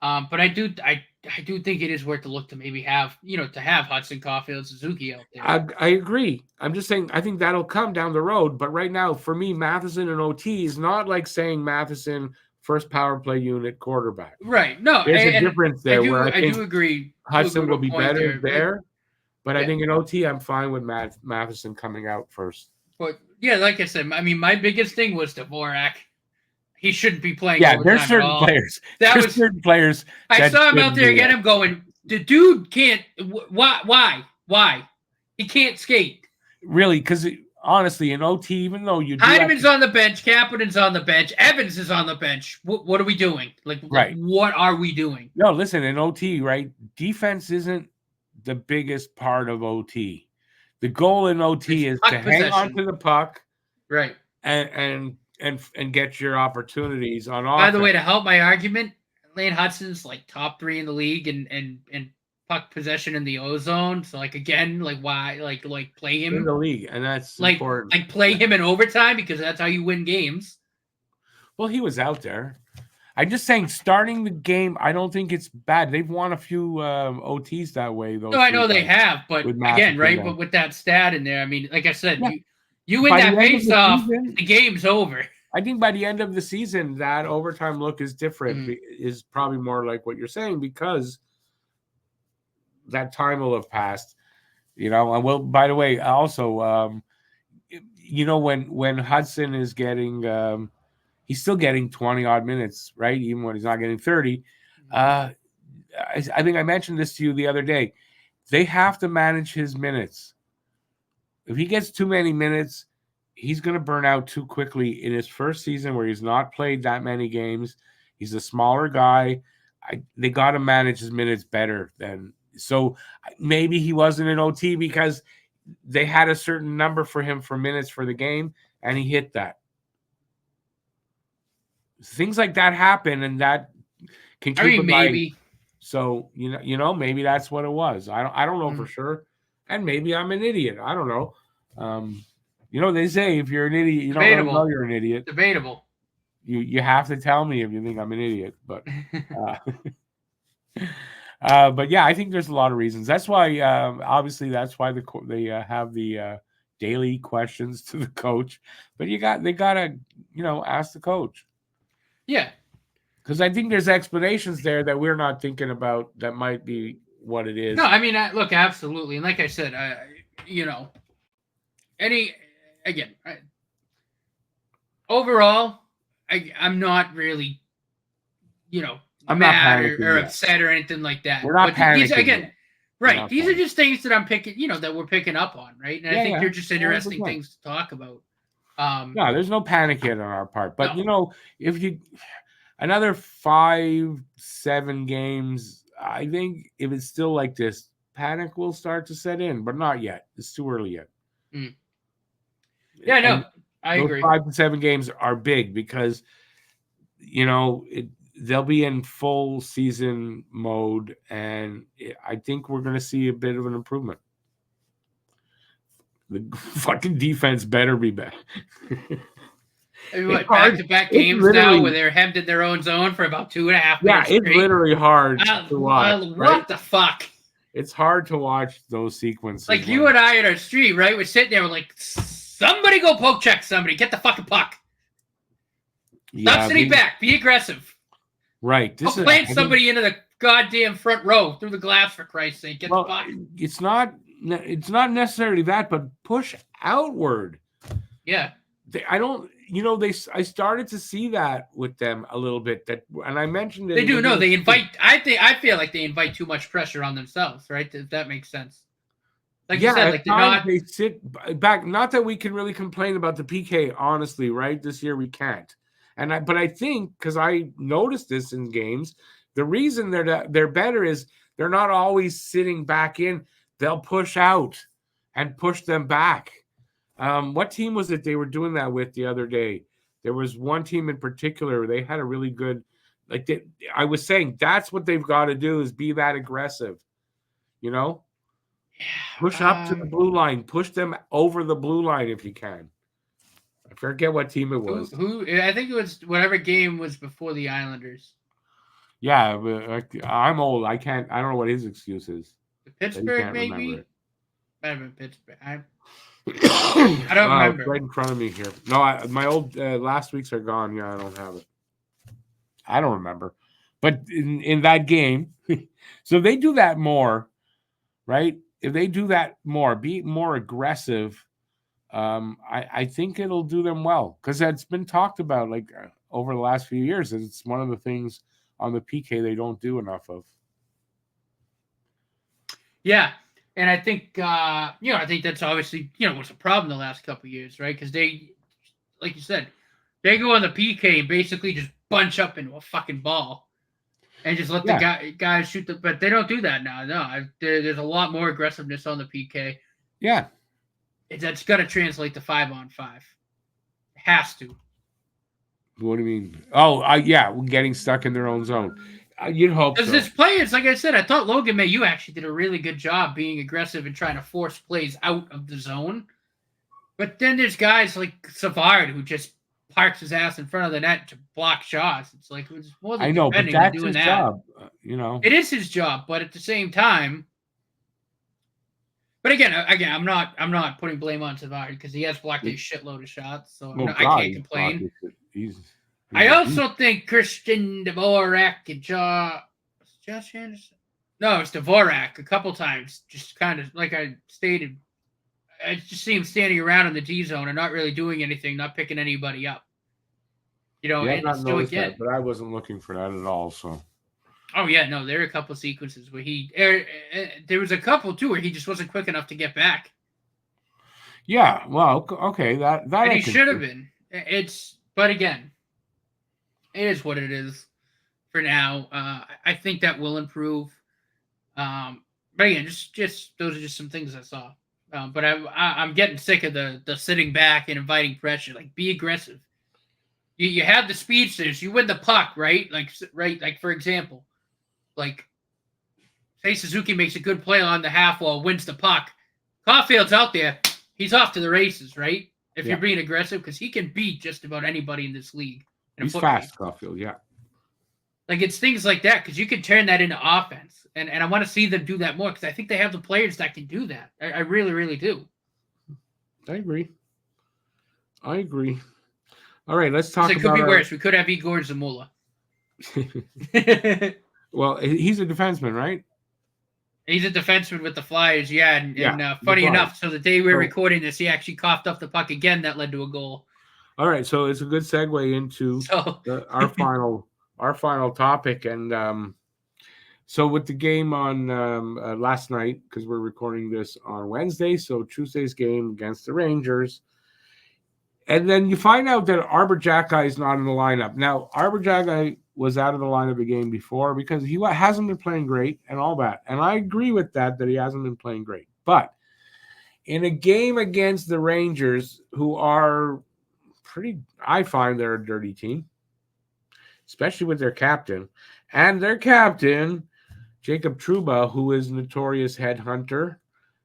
but I do think it is worth a look to maybe have to have Hudson, Caulfield, Suzuki out there. I agree. I'm just saying I think that'll come down the road. But right now, for me, Matheson and OT is not like saying Matheson first power play unit quarterback. Right. No, there's a difference there. I do agree. Hudson will be better there, but yeah. I think in OT I'm fine with Matheson coming out first. But yeah, like I said, I mean, my biggest thing was Dvorak. He shouldn't be playing. Yeah, there's certain players. Certain players. I saw him out there again. I'm going. The dude can't. Why? He can't skate. Really? Because honestly, in OT, even though you Heideman's on the bench, Kapanen's on the bench, Evans is on the bench. What are we doing? Right? What are we doing? No, listen. In OT, right? Defense isn't the biggest part of OT. The goal in OT is to hang on to the puck, right, and get your opportunities on offense. By the way, to help my argument, Lane Hudson's like top 3 in the league and puck possession in the ozone. So again, why play him in the league, and that's important. Play him in overtime because that's how you win games. Well, he was out there. I'm just saying, starting the game, I don't think it's bad. They've won a few OTs that way, though. No, I know they have, but again, right? But with that stat in there, I mean, like I said, yeah. you win that face-off, the game's over. I think by the end of the season, that overtime look is different. Is probably more like what you're saying because that time will have passed. And well, by the way, also, when Hudson is getting. He's still getting 20-odd minutes, right? Even when he's not getting 30. I think I mentioned this to you the other day. They have to manage his minutes. If he gets too many minutes, he's going to burn out too quickly in his first season where he's not played that many games. He's a smaller guy. They got to manage his minutes better than So maybe he wasn't in OT because they had a certain number for him for minutes for the game, and he hit that. Things like that happen, and that can keep a guy. maybe. So maybe that's what it was. I don't know for Mm. sure, and maybe I'm an idiot. I don't know. They say if you're an idiot, you don't really know Debatable. you're an idiot. Debatable. You have to tell me if you think I'm an idiot, but but yeah, I think there's a lot of reasons. That's why, obviously, that's why they have the daily questions to the coach. But they gotta ask the coach. Yeah, Because I think there's explanations there that we're not thinking about that might be what it is. no, I mean, look, absolutely, and like I said, any again, overall, I'm not really, I'm not mad panicking or yet. upset or anything like that. We're not But these panicking again, yet. right? These are just things that I'm picking, that we're picking up on, right? And I think they're just interesting 100%. things to talk about. No, there's no panic yet on our part. But No. if you another 5-7 games, I think if it's still like this, panic will start to set in, but not yet. It's too early yet. Mm. Yeah, no, I those agree. 5 to 7 games are big because they'll be in full season mode, and I think we're going to see a bit of an improvement. The fucking defense better be back. What, back-to-back games now where they're hemmed in their own zone for about 2.5 minutes. Yeah, it's literally hard to watch. What the fuck? It's hard to watch those sequences. Like you and I at our street, right? We're sitting there, we're like, somebody go poke check somebody. Get the fucking puck. Stop sitting back. Be aggressive. Right. Plant somebody into the goddamn front row through the glass, for Christ's sake. Get the puck. It's not necessarily that, but push outward. Yeah. I started to see that with them a little bit. And I mentioned it. They do. No, they invite. I feel like they invite too much pressure on themselves. Right? If that makes sense. Like you said, like they're not. They sit back. Not that we can really complain about the PK. Honestly, right? This year we can't. But I think because I noticed this in games, the reason they're better is they're not always sitting back in. They'll push out and push them back. What team was it they were doing that with the other day? There was one team in particular. They had a really good, I was saying that's what they've got to do is be that aggressive, push up to the blue line, push them over the blue line if you can. I forget what team it was. Who I think it was whatever game was before the Islanders. Yeah, but I'm old. I don't know what his excuse is. Pittsburgh, maybe. Might have been Pittsburgh. I don't remember. It's right in front of me here. No, my old last weeks are gone. Yeah, I don't have it. I don't remember. But in that game, so if they do that more, right? If they do that more, be more aggressive, I think it'll do them well because that's been talked about over the last few years. And it's one of the things on the PK they don't do enough of. Yeah. And I think, I think that's obviously, what's a problem the last couple of years, right? Because they, like you said, they go on the PK and basically just bunch up into a fucking ball and just let the guys shoot but they don't do that now. No, there's a lot more aggressiveness on the PK. Yeah. That's got to translate to 5-on-5. It has to. What do you mean? Oh, yeah, getting stuck in their own zone. You'd hope so. Because there's players, like I said, I thought Logan Mailloux actually did a really good job being aggressive and trying to force plays out of the zone. But then there's guys like Savard who just parks his ass in front of the net to block shots. It's like it's more than but that's his job. It is his job, but at the same time. But again, I'm not putting blame on Savard because he has blocked a shitload of shots, so I can't complain. I also think Christian Dvorak and Josh Anderson. No, it's Dvorak a couple times. Just kind of like I stated, I just see him standing around in the D zone and not really doing anything, not picking anybody up. I've not noticed that, but I wasn't looking for that at all. So. Oh yeah, no, there are a couple of sequences where there was a couple too where he just wasn't quick enough to get back. Yeah, well, okay, that and he should have been. But again, it is what it is for now. I think that will improve. But again, just those are just some things I saw. But I'm getting sick of the sitting back and inviting pressure. Like, be aggressive. You have the speedsters. You win the puck, right? Like for example, like say Suzuki makes a good play on the half wall, wins the puck. Caulfield's out there. He's off to the races, right? If Yeah, you're being aggressive, because he can beat just about anybody in this league in a he's foot race. fast, Caulfield. Yeah, Like, it's things like that, because you can turn that into offense, and I want to see them do that more, because I think they have the players that can do that. I really, really do. I agree. I agree. All right, let's talk It could about be our. worse. We could have Igor Zamula. Well, he's a defenseman, right? He's a defenseman with the Flyers, yeah. Yeah, And the funny Flyers. enough, so the day we were So, recording this, he actually coughed up the puck again. That led to a goal. all right, so it's a good segue into So, our final topic, and so with the game on last night, because we're recording this on Wednesday, so Tuesday's game against the Rangers, and then you find out that Arbor Jacki is not in the lineup. Now, Arbor Jacki was out of the lineup the game before because he hasn't been playing great and all that, and I agree with that he hasn't been playing great, but in a game against the Rangers, who are I find they're a dirty team, especially with their captain. And their captain, Jacob Trouba, who is notorious headhunter,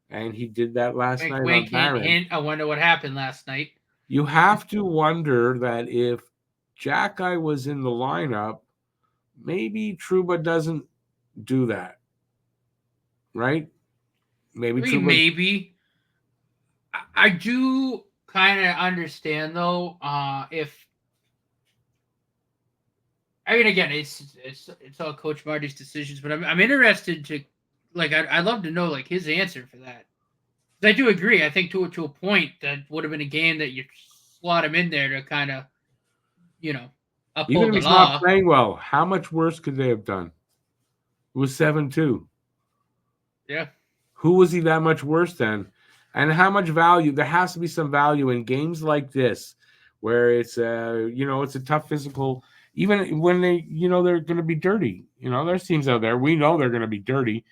and he did that last wink, night on wink, hint, Barron. hint. I wonder what happened last night. You have to wonder that if Jacki was in the lineup, maybe Trouba doesn't do that, right? Maybe Trouba. Maybe. I do kind of understand, though, if I mean, again, it's all Coach Marty's decisions, but I'm interested to, like, I'd love to know, like, his answer for that. I do agree. I think to a point that would have been a game that you slot him in there to kind of, you know, Even uphold if the he's not law. playing well, how much worse could they have done? It was 7-2. Yeah. Who was he that much worse than? And how much value? There has to be some value in games like this, where it's it's a tough physical. Even when they're going to be dirty. There's teams out there we know they're going to be dirty.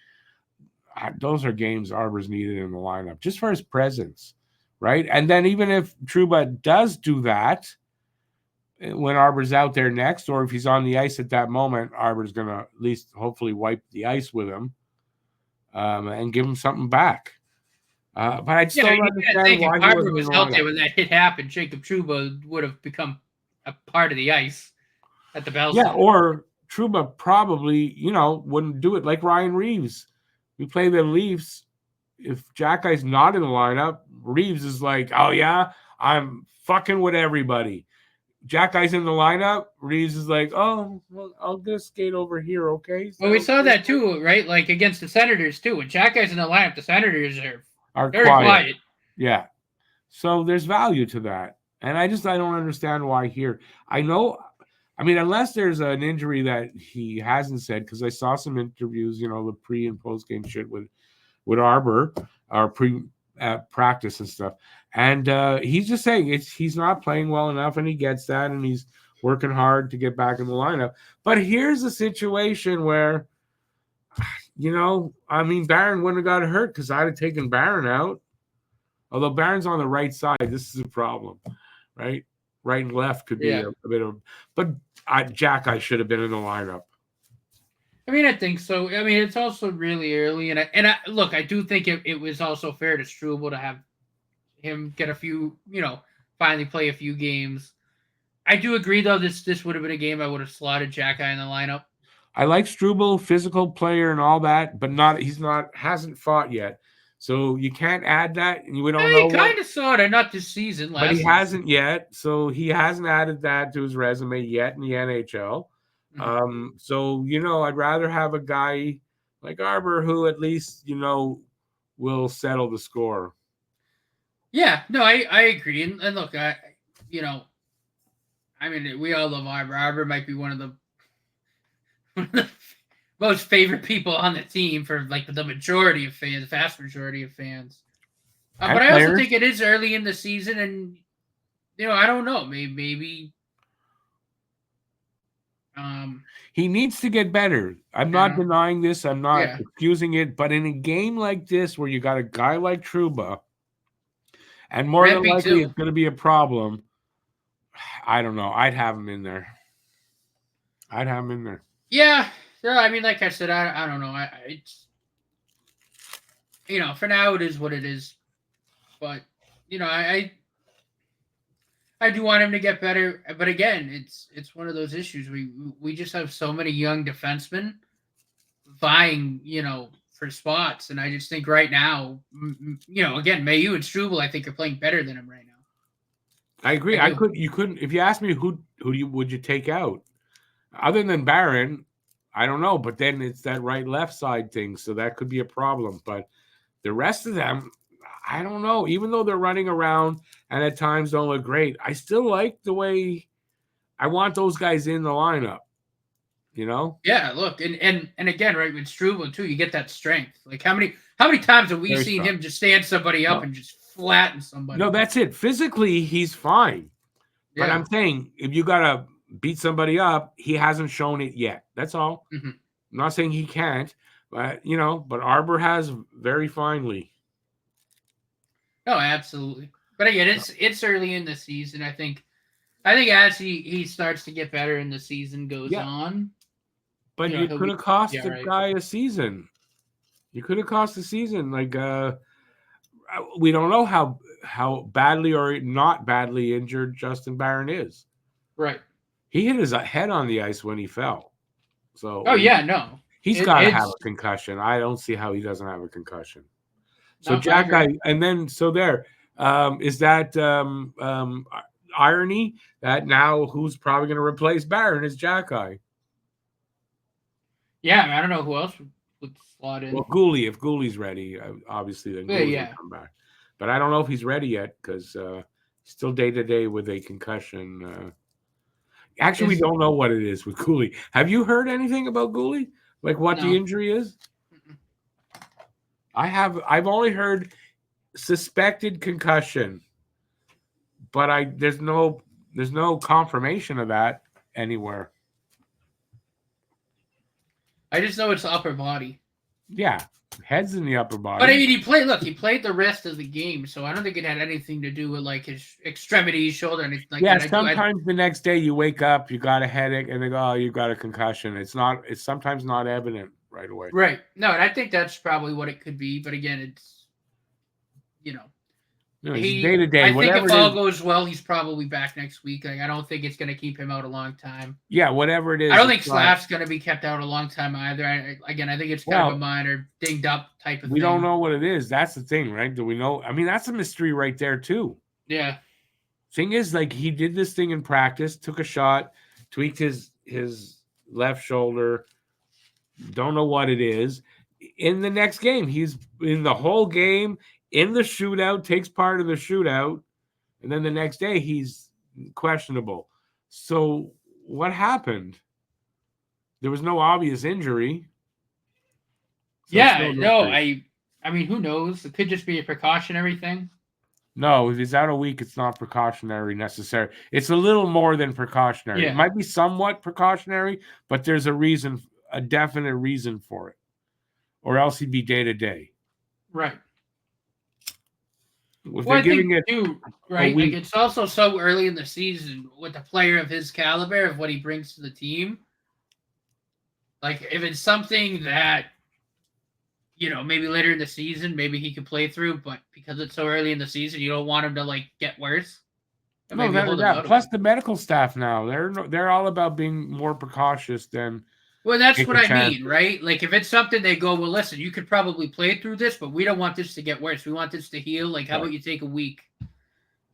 Those are games Arbor's needed in the lineup just for his presence, right? And then even if Trouba does do that, when Arbor's out there next, or if he's on the ice at that moment, Arbor's going to at least hopefully wipe the ice with him and give him something back. But I just don't understand why if he Harper wasn't in was the out there lineup. when that hit happened, Jacob Trouba would have become a part of the ice at the Bell Yeah, Center. or Trouba probably, wouldn't do it like Ryan Reeves. We play the Leafs. If Jacki's not in the lineup, Reeves is like, oh, yeah, I'm fucking with everybody. Jacki's in the lineup. Reeves is like, oh, well, I'll just skate over here, okay? Well, we saw Okay? that too, right? Like against the Senators too. When Jackie's in the lineup, the Senators Are very quiet. Yeah. So there's value to that. And I don't understand why here. Unless there's an injury that he hasn't said, because I saw some interviews, the pre and post game shit with Arbor, or pre practice and stuff. And he's just saying he's not playing well enough, and he gets that, and he's working hard to get back in the lineup. But here's a situation where, Barron wouldn't have got hurt because I'd have taken Barron out. Although Barron's on the right side, this is a problem, right? Right and left could be a bit of, but I should have been in the lineup. I mean, I think so. I mean, it's also really early, and I look, I do think it was also fair to Struble to have him get a few, finally play a few games. I do agree, though, this would have been a game I would have slotted Jacki in the lineup. I like Struble, physical player and all that, but hasn't fought yet. So you can't add that, and we don't know. He kind of saw it, not this season. But he hasn't yet, so he hasn't added that to his resume yet in the NHL. Mm-hmm. So I'd rather have a guy like Arbor who at least will settle the score. Yeah, no, I agree, and look, we all love Arbor. Arbor might be one of the most favorite people on the team for like the majority of fans, vast majority of fans. But I also think it is early in the season, and I don't know, maybe He needs to get better. I'm not Yeah, denying this. I'm not yeah, excusing it. But in a game like this, where you got a guy like Trouba, and more than Rampy likely too. it's going to be a problem, I don't know. I'd have him in there. I'd have him in there. Yeah, yeah. I mean, like I said, I don't know. It's for now it is what it is. But you know, I do want him to get better. But again, it's one of those issues. We just have so many young defensemen vying, for spots, and I just think right now, again, Mayu and Struble, I think are playing better than him right now. I agree. I do. You couldn't. If you ask me would you take out other than Barron, I don't know. But then it's that right left side thing, so that could be a problem. But the rest of them, I don't know. Even though they're running around and at times don't look great, I still like the way I want those guys in the lineup. You know, Yeah, look, and again, right with Struble too, you get that strength. Like how many times have we very seen strong. him just stand somebody up No, and just flatten somebody? no, that's it. Physically, he's fine. But Yeah. I'm saying if you gotta beat somebody up, he hasn't shown it yet. That's all. Hmm. I'm not saying he can't, but but Arbor has very finely. No, absolutely. But again, it's early in the season. I think as he starts to get better and the season goes Yeah, on, but you he'll could be have cost yeah, the right. guy a season. You could have cost a season. Like we don't know how badly or not badly injured Justin Barron is. Right. He hit his head on the ice when he fell, Oh so yeah, no. he's It got to have it's a concussion. I don't see how he doesn't have a concussion. So no, I Jack, agree. and then so there is that irony that now who's probably going to replace Barron is Jack Eye. Yeah, I don't know who else would slot in. Well, Gooley, if Gooley's ready, obviously then Yeah, Gooley will yeah. come back. But I don't know if he's ready yet because still day to day with a concussion. Actually, we Is don't know what it is with Gooley. Have you heard anything about Gooley? Like what the no. injury is? Mm-mm. I have. I've only heard suspected concussion, but there's no confirmation of that anywhere. I just know it's upper body. Yeah, head's in the upper But I body. mean, he played the rest of the game, so I don't think it had anything to do with like his extremities, shoulder, anything like Yeah, that. I sometimes the next day you wake up, you got a headache, and they go, "Oh, you got a concussion." It's not. It's sometimes not evident right away. right. No, and I think that's probably what it could be. But again, it's you know It's day to day, I think whatever if it all is. goes well, he's probably back next week. Like, I don't think it's going to keep him out a long time. Yeah, whatever it I is. don't It's think not. Slav's going to be kept out a long time either. Again, I think it's kind of a Well, minor dinged up type of we don't thing. know what it is. That's the thing, right? Do we know? I mean, that's a mystery right there too. Yeah. Thing is, like he did this thing in practice, took a shot, tweaked his left shoulder. Don't know what it is. In the next game, he's in the whole game in the shootout, takes part in the shootout, and then the next day he's questionable. So what happened? There was no obvious injury, so it's still Yeah. a No, mystery. I mean, who knows? It could just be a precautionary thing. No, if he's out a week, it's not precautionary necessary. It's a little more than precautionary. It Yeah. might be somewhat precautionary, but there's a reason, a definite reason for it, or else he'd be day to day. Right. If Well, they're I think giving it too, a right? Like week, it's also so early in the season with a player of his caliber of what he brings to the team. Like if it's something that maybe later in the season, maybe he could play through, but because it's so early in the season, you don't want him to like get worse. And no, maybe hold him that out a plus week. the medical staff now they're all about being more precautious than Well, that's what taking I mean, chances. right? Like if it's something they go, well, listen, you could probably play through this, but we don't want this to get worse. We want this to heal. Like, how Right. about you take a week?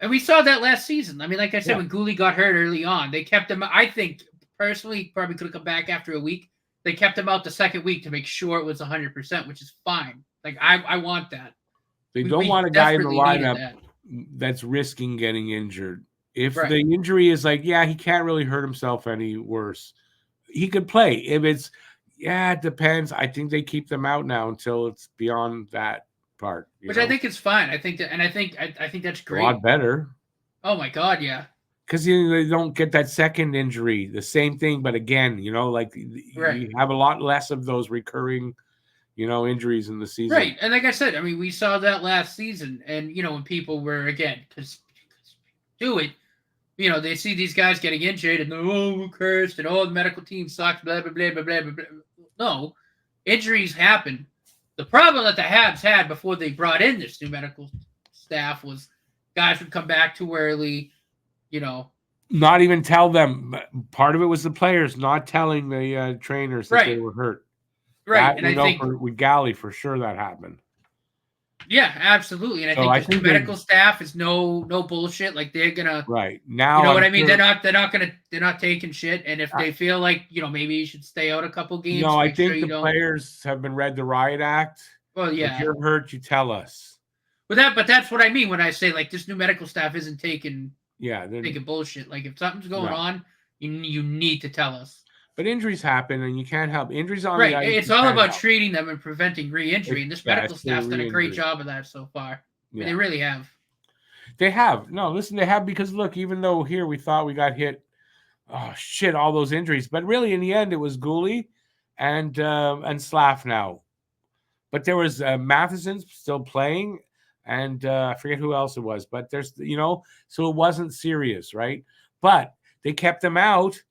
And we saw that last season. I mean, like I said, Yeah. when Gooley got hurt early on, they kept him. I think personally, probably could have come back after a week. They kept him out the second week to make sure it was 100%, which is fine. Like I want that. They don't We want a guy in the desperately needed lineup that. that's risking getting injured. If Right. the injury is like, yeah, he can't really hurt himself any worse, he could play. If it's, yeah, it depends. I think they keep them out now until it's beyond that part. Which I think is fine. I think that, and I think that's A lot great. better Oh my god, yeah. because they don't get that second injury, the same thing, but again, like Right. you have a lot less of those recurring, injuries in the season. Right. And like I said, I mean, we saw that last season, and when people were again because do it, they see these guys getting injured and they're who cursed and the medical team sucks, blah blah blah blah blah blah. No, injuries happen. The problem that the Habs had before they brought in this new medical staff was guys would come back too early, you know. Not even tell them. Part of it was the players not telling the trainers that they Right. were hurt. Right. That And I think with Galley for sure that happened. yeah, absolutely. And I So think I this new think they medical staff is no bullshit. Like they're gonna right you now. know what I'm I mean? sure. They're not taking shit. And if they feel like, maybe you should stay out a couple No, games, I make sure think you the don't players have been read the riot act. well, If yeah. you're hurt, you tell us. But that's what I mean when I say like this new medical staff isn't taking Yeah, bullshit. Like if something's going right. on, you need to tell us. But injuries happen, and you can't help injuries on the Right. ice. It's You all can't about help. treating them and preventing re-injury. And this medical It's staff's done a great re-injury. job of that so far. I mean, Yeah, they really have. they have. No, listen, they have because look, even though here we thought we got hit, oh shit, all those injuries, but really in the end it was Gooley and Slav now. But there was Matheson still playing, and I forget who else it was. But there's so it wasn't serious, right? But they kept them out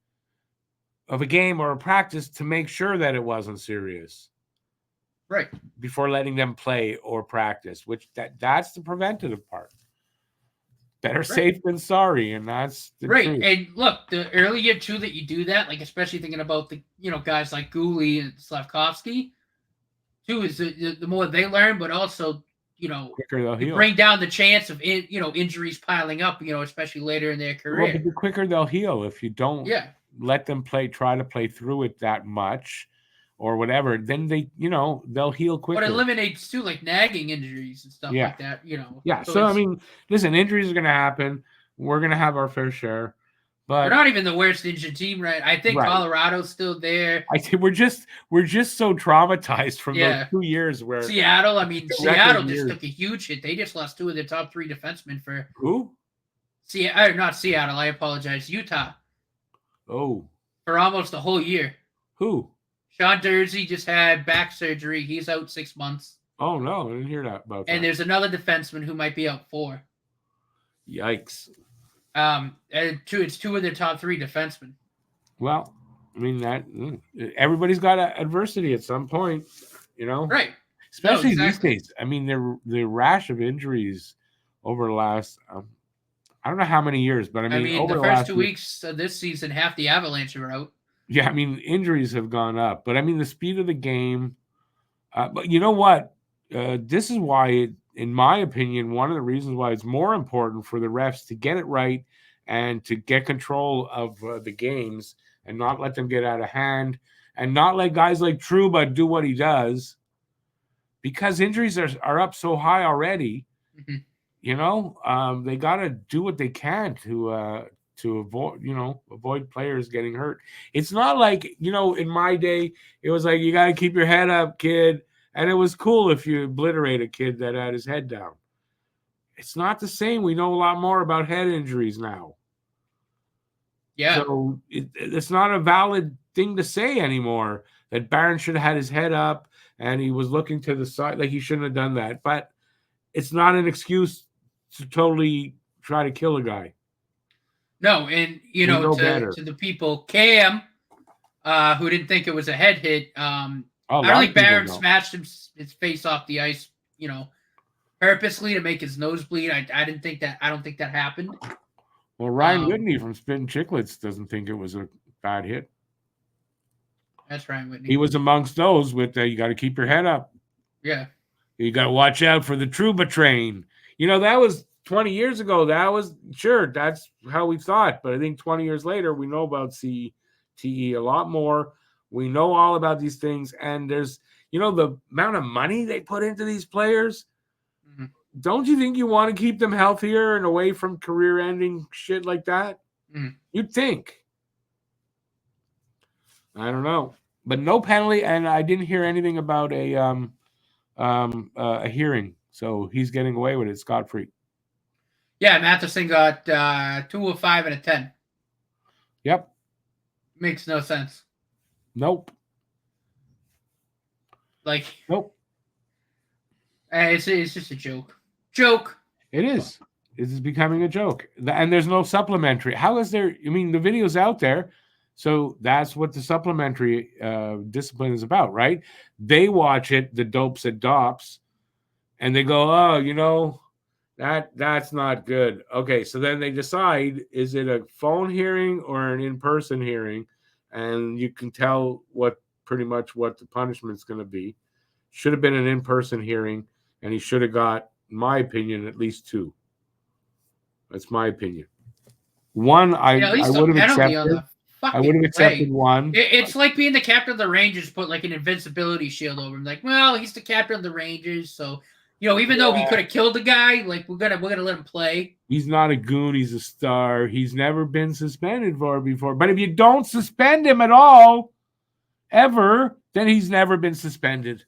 of a game or a practice to make sure that it wasn't serious. Right. Before letting them play or practice, which that's the preventative part. Better safe than sorry, and that's the right. truth. And look, the earlier too that you do that, like especially thinking about the guys like Gooley and Slavkovsky, too, is the more they learn, but also quicker they'll heal. Bring down the chance of injuries piling up, especially later in their career. Well, but the quicker they'll heal if you don't let them try to play through it that much or whatever, then they'll heal quicker. But it eliminates too like nagging injuries and stuff like that, Yeah. So I mean, listen, injuries are gonna happen. We're gonna have our fair share. But they're not even the worst injured team, right? I think Colorado's still there. I think we're just so traumatized from those 2 years where Seattle. I mean, Seattle just took a huge hit. They just lost 2 of their top 3 defensemen for who? Not Seattle. I apologize. Utah. Oh, for almost a whole year. Who? Sean Dursey just had back surgery. He's out 6 months. Oh no, I didn't hear that about that. And there's another defenseman who might be out 4. Yikes. And it's 2 of their top 3 defensemen. Well, I mean that everybody's got adversity at some point, Right? Especially these days. I mean, the rash of injuries over the last I don't know how many years, but I mean over the first 2 weeks of this season, half the Avalanche are out. Yeah, I mean injuries have gone up, but I mean the speed of the game. But you know what? This is why, in my opinion, one of the reasons why it's more important for the refs to get it right and to get control of the games and not let them get out of hand and not let guys like Trouba do what he does, because injuries are up so high already. Mm-hmm. They got to do what they can to avoid players getting hurt. It's not like, in my day, it was like, you got to keep your head up, kid. And it was cool if you obliterate a kid that had his head down. It's not the same. We know a lot more about head injuries now. Yeah. So it's not a valid thing to say anymore that Barron should have had his head up and he was looking to the side. Like, he shouldn't have done that. But it's not an excuse to totally try to kill a guy. No, and to the people, Cam, who didn't think it was a head hit, I don't think Barron smashed his face off the ice, purposely to make his nose bleed. I don't think that happened. Well, Ryan Whitney from Spittin' Chicklets doesn't think it was a bad hit. That's Ryan Whitney. He was amongst those with you got to keep your head up. Yeah. You got to watch out for the Trouba train. That was 20 years ago. That was that's how we thought. But I think 20 years later, we know about CTE a lot more. We know all about these things. And there's, the amount of money they put into these players. Mm-hmm. Don't you think you want to keep them healthier and away from career-ending shit like that? Mm-hmm. You'd think. I don't know. But no penalty, and I didn't hear anything about a hearing. So he's getting away with it scot-free. Yeah, Matheson got 2 of 5 and a 10. Yep. Makes no sense. Nope. Like, Nope. it's just a joke. Joke. It is. It is becoming a joke. And there's no supplementary. How is there? I mean, the video's out there. So that's what the supplementary discipline is about, right? They watch it, the dopes and dops, and they go, oh, that's not good. Okay, so then they decide, is it a phone hearing or an in-person hearing? And you can tell pretty much what the punishment's going to be. Should have been an in-person hearing, and he should have got, in my opinion, at least 2. That's my opinion. One, Yeah, at I least a would have penalty on accepted. the I would have fucking accepted play. one. It's like being the captain of the Rangers, put like an invincibility shield over him. Like, well, he's the captain of the Rangers, so even though he could have killed the guy, like we're gonna let him play. He's not a goon. He's a star. He's never been suspended for before. But if you don't suspend him at all, ever, then he's never been suspended.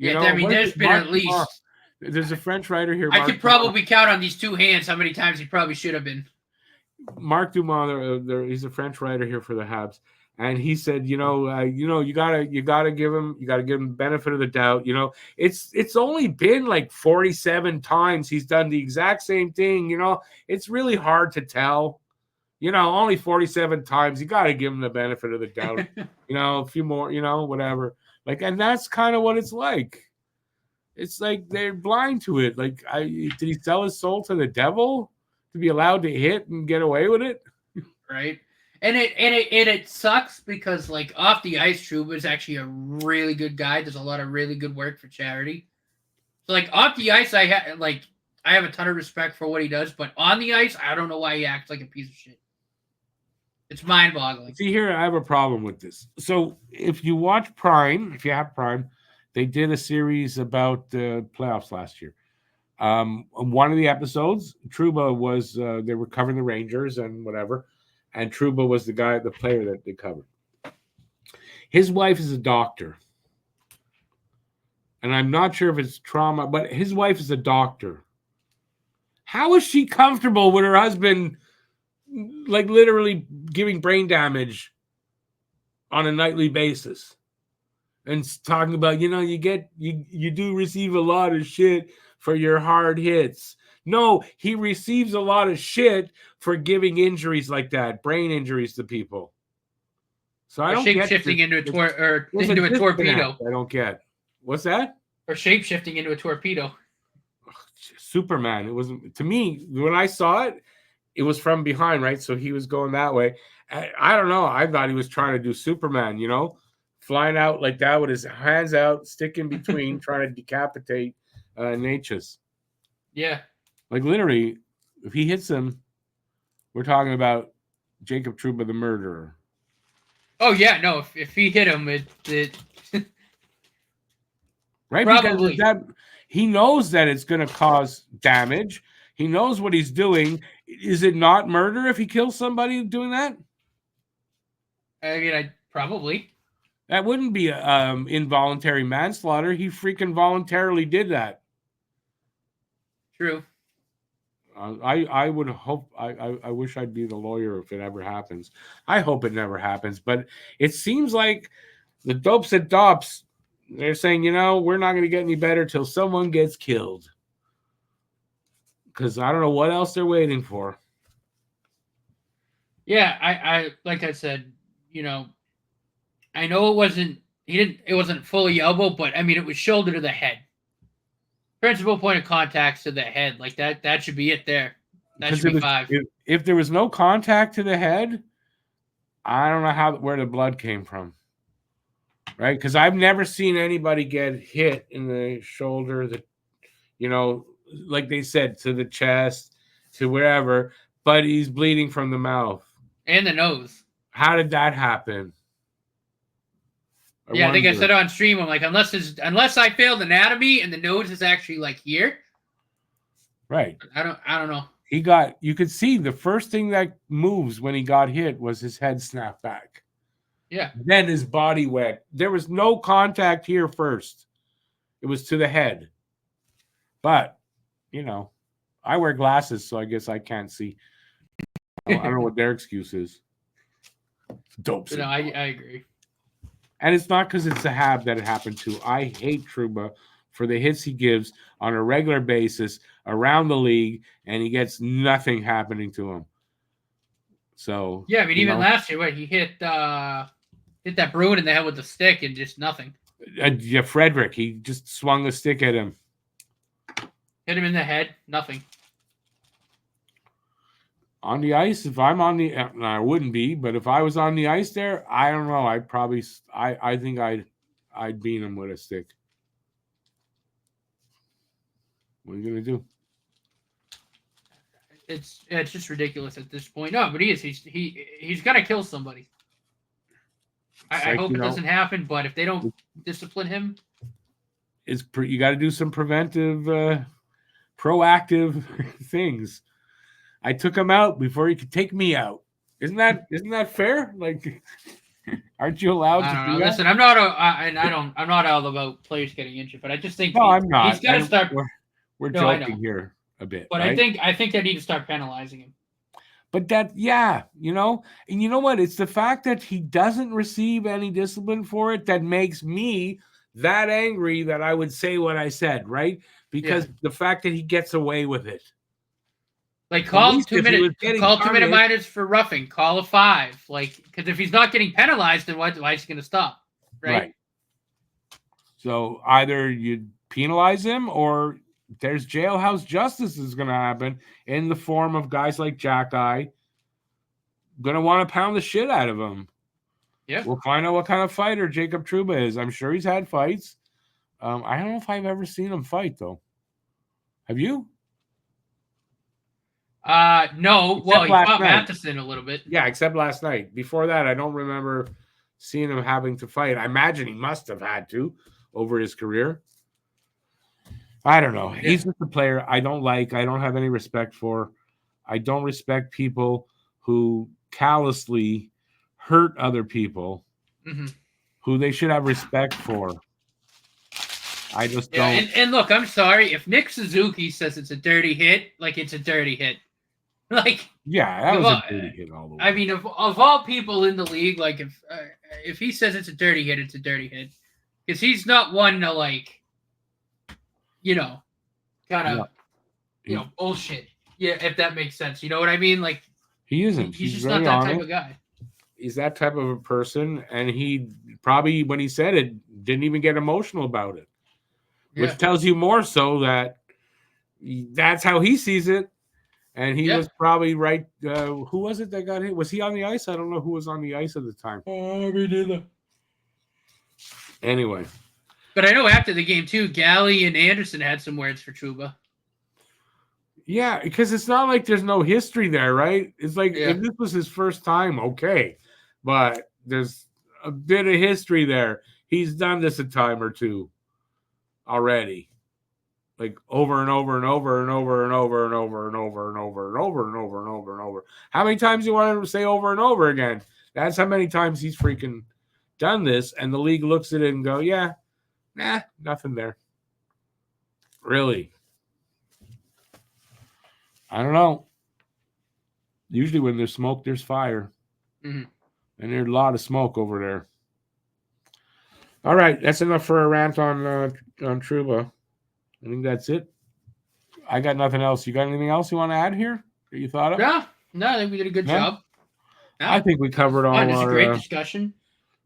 I mean, there's been at least. There's a French writer here. I could probably count on these 2 hands how many times he probably should have been. Mark Dumont, he's a French writer here for the Habs, and he said, you gotta give him the benefit of the doubt. It's only been like 47 times he's done the exact same thing. It's really hard to tell. Only 47 times. You got to give him the benefit of the doubt. A few more. Whatever. Like, and that's kind of what it's like. It's like they're blind to it. Like, did he sell his soul to the devil to be allowed to hit and get away with it? Right. And it sucks because, like, off the ice, Trouba is actually a really good guy. There's a lot of really good work for charity. So, like, off the ice, I have a ton of respect for what he does, but on the ice, I don't know why he acts like a piece of shit. It's mind-boggling. See, here I have a problem with this. So, if you watch Prime, if you have Prime, they did a series about the playoffs last year. One of the episodes, Trouba was they were covering the Rangers and whatever, and Trouba was the player that they covered. His wife is a doctor, and I'm not sure if it's trauma, but his wife is a doctor. How is she comfortable with her husband, like, literally giving brain damage on a nightly basis? And talking about, you do receive a lot of shit for your hard hits. No, he receives a lot of shit for giving injuries like that, brain injuries to people. So I don't get shape-shifting into a torpedo. I don't get. What's that? Or shape-shifting into a torpedo. Superman. It wasn't, to me, when I saw it, it was from behind, right? So he was going that way. I don't know. I thought he was trying to do Superman, flying out like that with his hands out, stick in between, trying to decapitate Natchez. Yeah. Like, literally, if he hits him, we're talking about Jacob Trouba, the murderer. Oh, yeah. No, if he hit him, it right? Probably. Because he knows that it's going to cause damage. He knows what he's doing. Is it not murder if he kills somebody doing that? I mean, probably. That wouldn't be involuntary manslaughter. He freaking voluntarily did that. True. I would hope. I wish I'd be the lawyer if it ever happens. I hope it never happens. But it seems like the dopes and dops, they're saying, we're not going to get any better till someone gets killed. Because I don't know what else they're waiting for. Yeah, I like I said, I know it wasn't fully elbow, but I mean it was shoulder to the head. Principal point of contact to the head, like that should be it there. That should be 5. If there was no contact to the head, I don't know where the blood came from. Right? Because I've never seen anybody get hit in the shoulder, like they said, to the chest, to wherever, but he's bleeding from the mouth. And the nose. How did that happen? I think I said on stream, I'm like, unless I failed anatomy and the nose is actually like here. Right. I don't know. You could see the first thing that moves when he got hit was his head snapped back. Yeah. Then his body went. There was no contact here first. It was to the head. But, I wear glasses, so I guess I can't see. I don't know what their excuse is. Dope. No, I agree. And it's not because it's a Hab that it happened to. I hate Trouba for the hits he gives on a regular basis around the league, and he gets nothing happening to him. So yeah, I mean, even last year, he hit that Bruin in the head with the stick and just nothing. Yeah, Frederick, he just swung the stick at him. Hit him in the head, nothing. On the ice, if I'm on the, I wouldn't be, but if I was on the ice there, I don't know. I'd probably, I think I'd beat him with a stick. What are you gonna do? It's just ridiculous at this point. No, but he is. He's gonna kill somebody. I hope it doesn't happen, but if they don't discipline him, you got to do some preventive, proactive things. I took him out before he could take me out. Isn't that fair? Like, aren't you allowed to do that? Listen, I'm not I'm not all about players getting injured, but I just think I'm not. He's got to start. We're joking here a bit, but right? I think they need to start penalizing him. But and you know what? It's the fact that he doesn't receive any discipline for it that makes me that angry that I would say what I said, right? Because the fact that he gets away with it. Like, call 2 minutes. Call 2 minute minors for roughing. Call a 5. Like, because if he's not getting penalized, then why is he going to stop? Right. So either you penalize him, or there's jailhouse justice is going to happen in the form of guys like Jack Eye going to want to pound the shit out of him. Yeah. We'll find out what kind of fighter Jacob Trouba is. I'm sure he's had fights. I don't know if I've ever seen him fight, though. Have you? No. Well, he fought Matheson a little bit. Yeah, except last night. Before that, I don't remember seeing him having to fight. I imagine he must have had to over his career. I don't know. He's just a player I don't like. I don't have any respect for. I don't respect people who callously hurt other people who they should have respect for. I just don't. And look, I'm sorry. If Nick Suzuki says it's a dirty hit, like, it's a dirty hit. Like, that was a dirty hit all the way. I mean, of all people in the league, like, if he says it's a dirty hit, it's a dirty hit. Because he's not one to, like, kind of, bullshit. Yeah, if that makes sense. You know what I mean? Like, he isn't. He's just not that type of guy. He's that type of a person, and he probably, when he said it, didn't even get emotional about it, which tells you more so that that's how he sees it. And he was probably right. Who was it that got hit? Was he on the ice? I don't know who was on the ice at the time. Oh, me neither. Anyway. But I know after the game, too, Galley and Anderson had some words for Trouba. Yeah, because it's not like there's no history there, right? It's like, if this was his first time, okay. But there's a bit of history there. He's done this a time or two already. Like, over and over and over and over and over and over and over and over and over and over and over and over. How many times do you want to say over and over again? That's how many times he's freaking done this, and the league looks at it and go, nothing there. Really? I don't know. Usually when there's smoke, there's fire. And there's a lot of smoke over there. All right, that's enough for a rant on Trouba. I think that's it. I got nothing else. You got anything else you want to add here that you thought of? No, I think we did a good job. No. I think we covered all. It's a great discussion.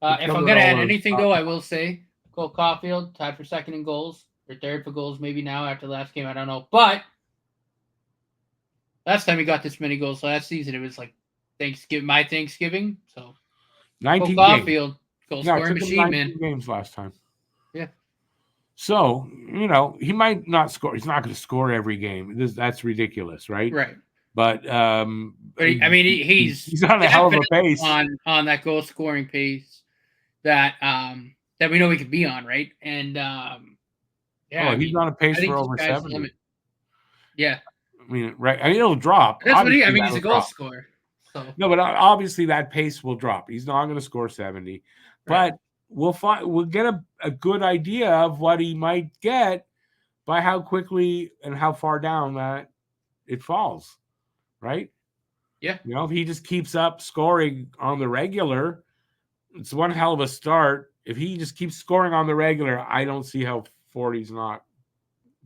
If I'm going to add anything, though, I will say Cole Caulfield tied for second in goals, or third for goals maybe now after the last game. I don't know. But last time he got this many goals last season, it was like my Thanksgiving. So 19 Cole Caulfield, goal scoring machine, man. Games last time. Yeah. So, he might not score. He's not going to score every game. That's ridiculous, right? Right. But he's on a hell of a pace on that goal scoring pace that we know he could be on, right? And he's on a pace for over 70. Yeah. Right. It'll drop. That's what he's a goal scorer. So. No, but obviously that pace will drop. He's not going to score 70. Right. But we'll get a good idea of what he might get by how quickly and how far down that it falls, right? Yeah. If he just keeps up scoring on the regular, it's one hell of a start. If he just keeps scoring on the regular, I don't see how 40's not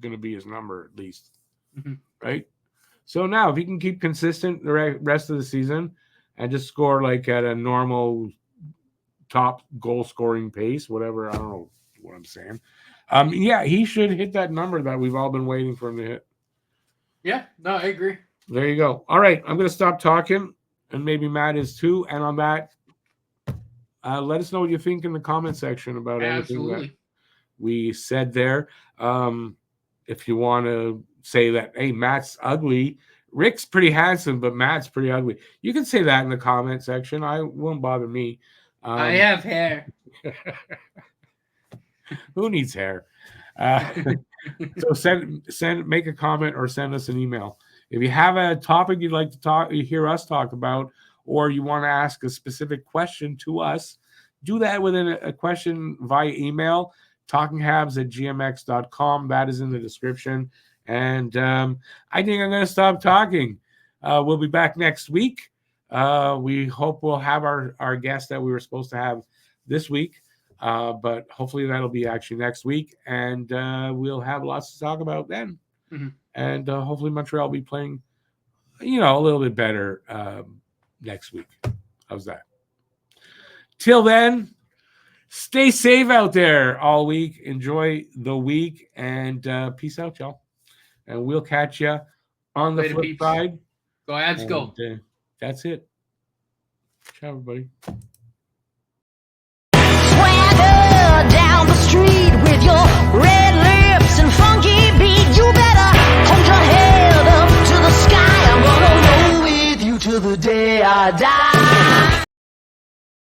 going to be his number at least, right? So now, if he can keep consistent the rest of the season and just score like at a normal top goal scoring pace, whatever, I don't know what I'm saying. Yeah, he should hit that number that we've all been waiting for him to hit. Yeah, no, I agree. There you go. All right, I'm going to stop talking, and maybe Matt is too. And on that, let us know what you think in the comment section about anything that Absolutely. we said there. If you want to say that, hey, Matt's ugly, Rick's pretty handsome, but Matt's pretty ugly, you can say that in the comment section. I won't bother me. I have hair. Who needs hair? So make a comment or send us an email. If you have a topic you'd like to hear us talk about, or you want to ask a specific question to us, do that with a question via email, talkinghabs@gmx.com. That is in the description. And I think I'm going to stop talking. We'll be back next week. We hope we'll have our guest that we were supposed to have this week. But hopefully that'll be actually next week, and we'll have lots to talk about then. And hopefully Montreal will be playing, a little bit better next week. How's that? Till then, stay safe out there all week. Enjoy the week, and peace out, y'all. And we'll catch you on the flip side. Go Habs, go. That's it. Ciao, everybody.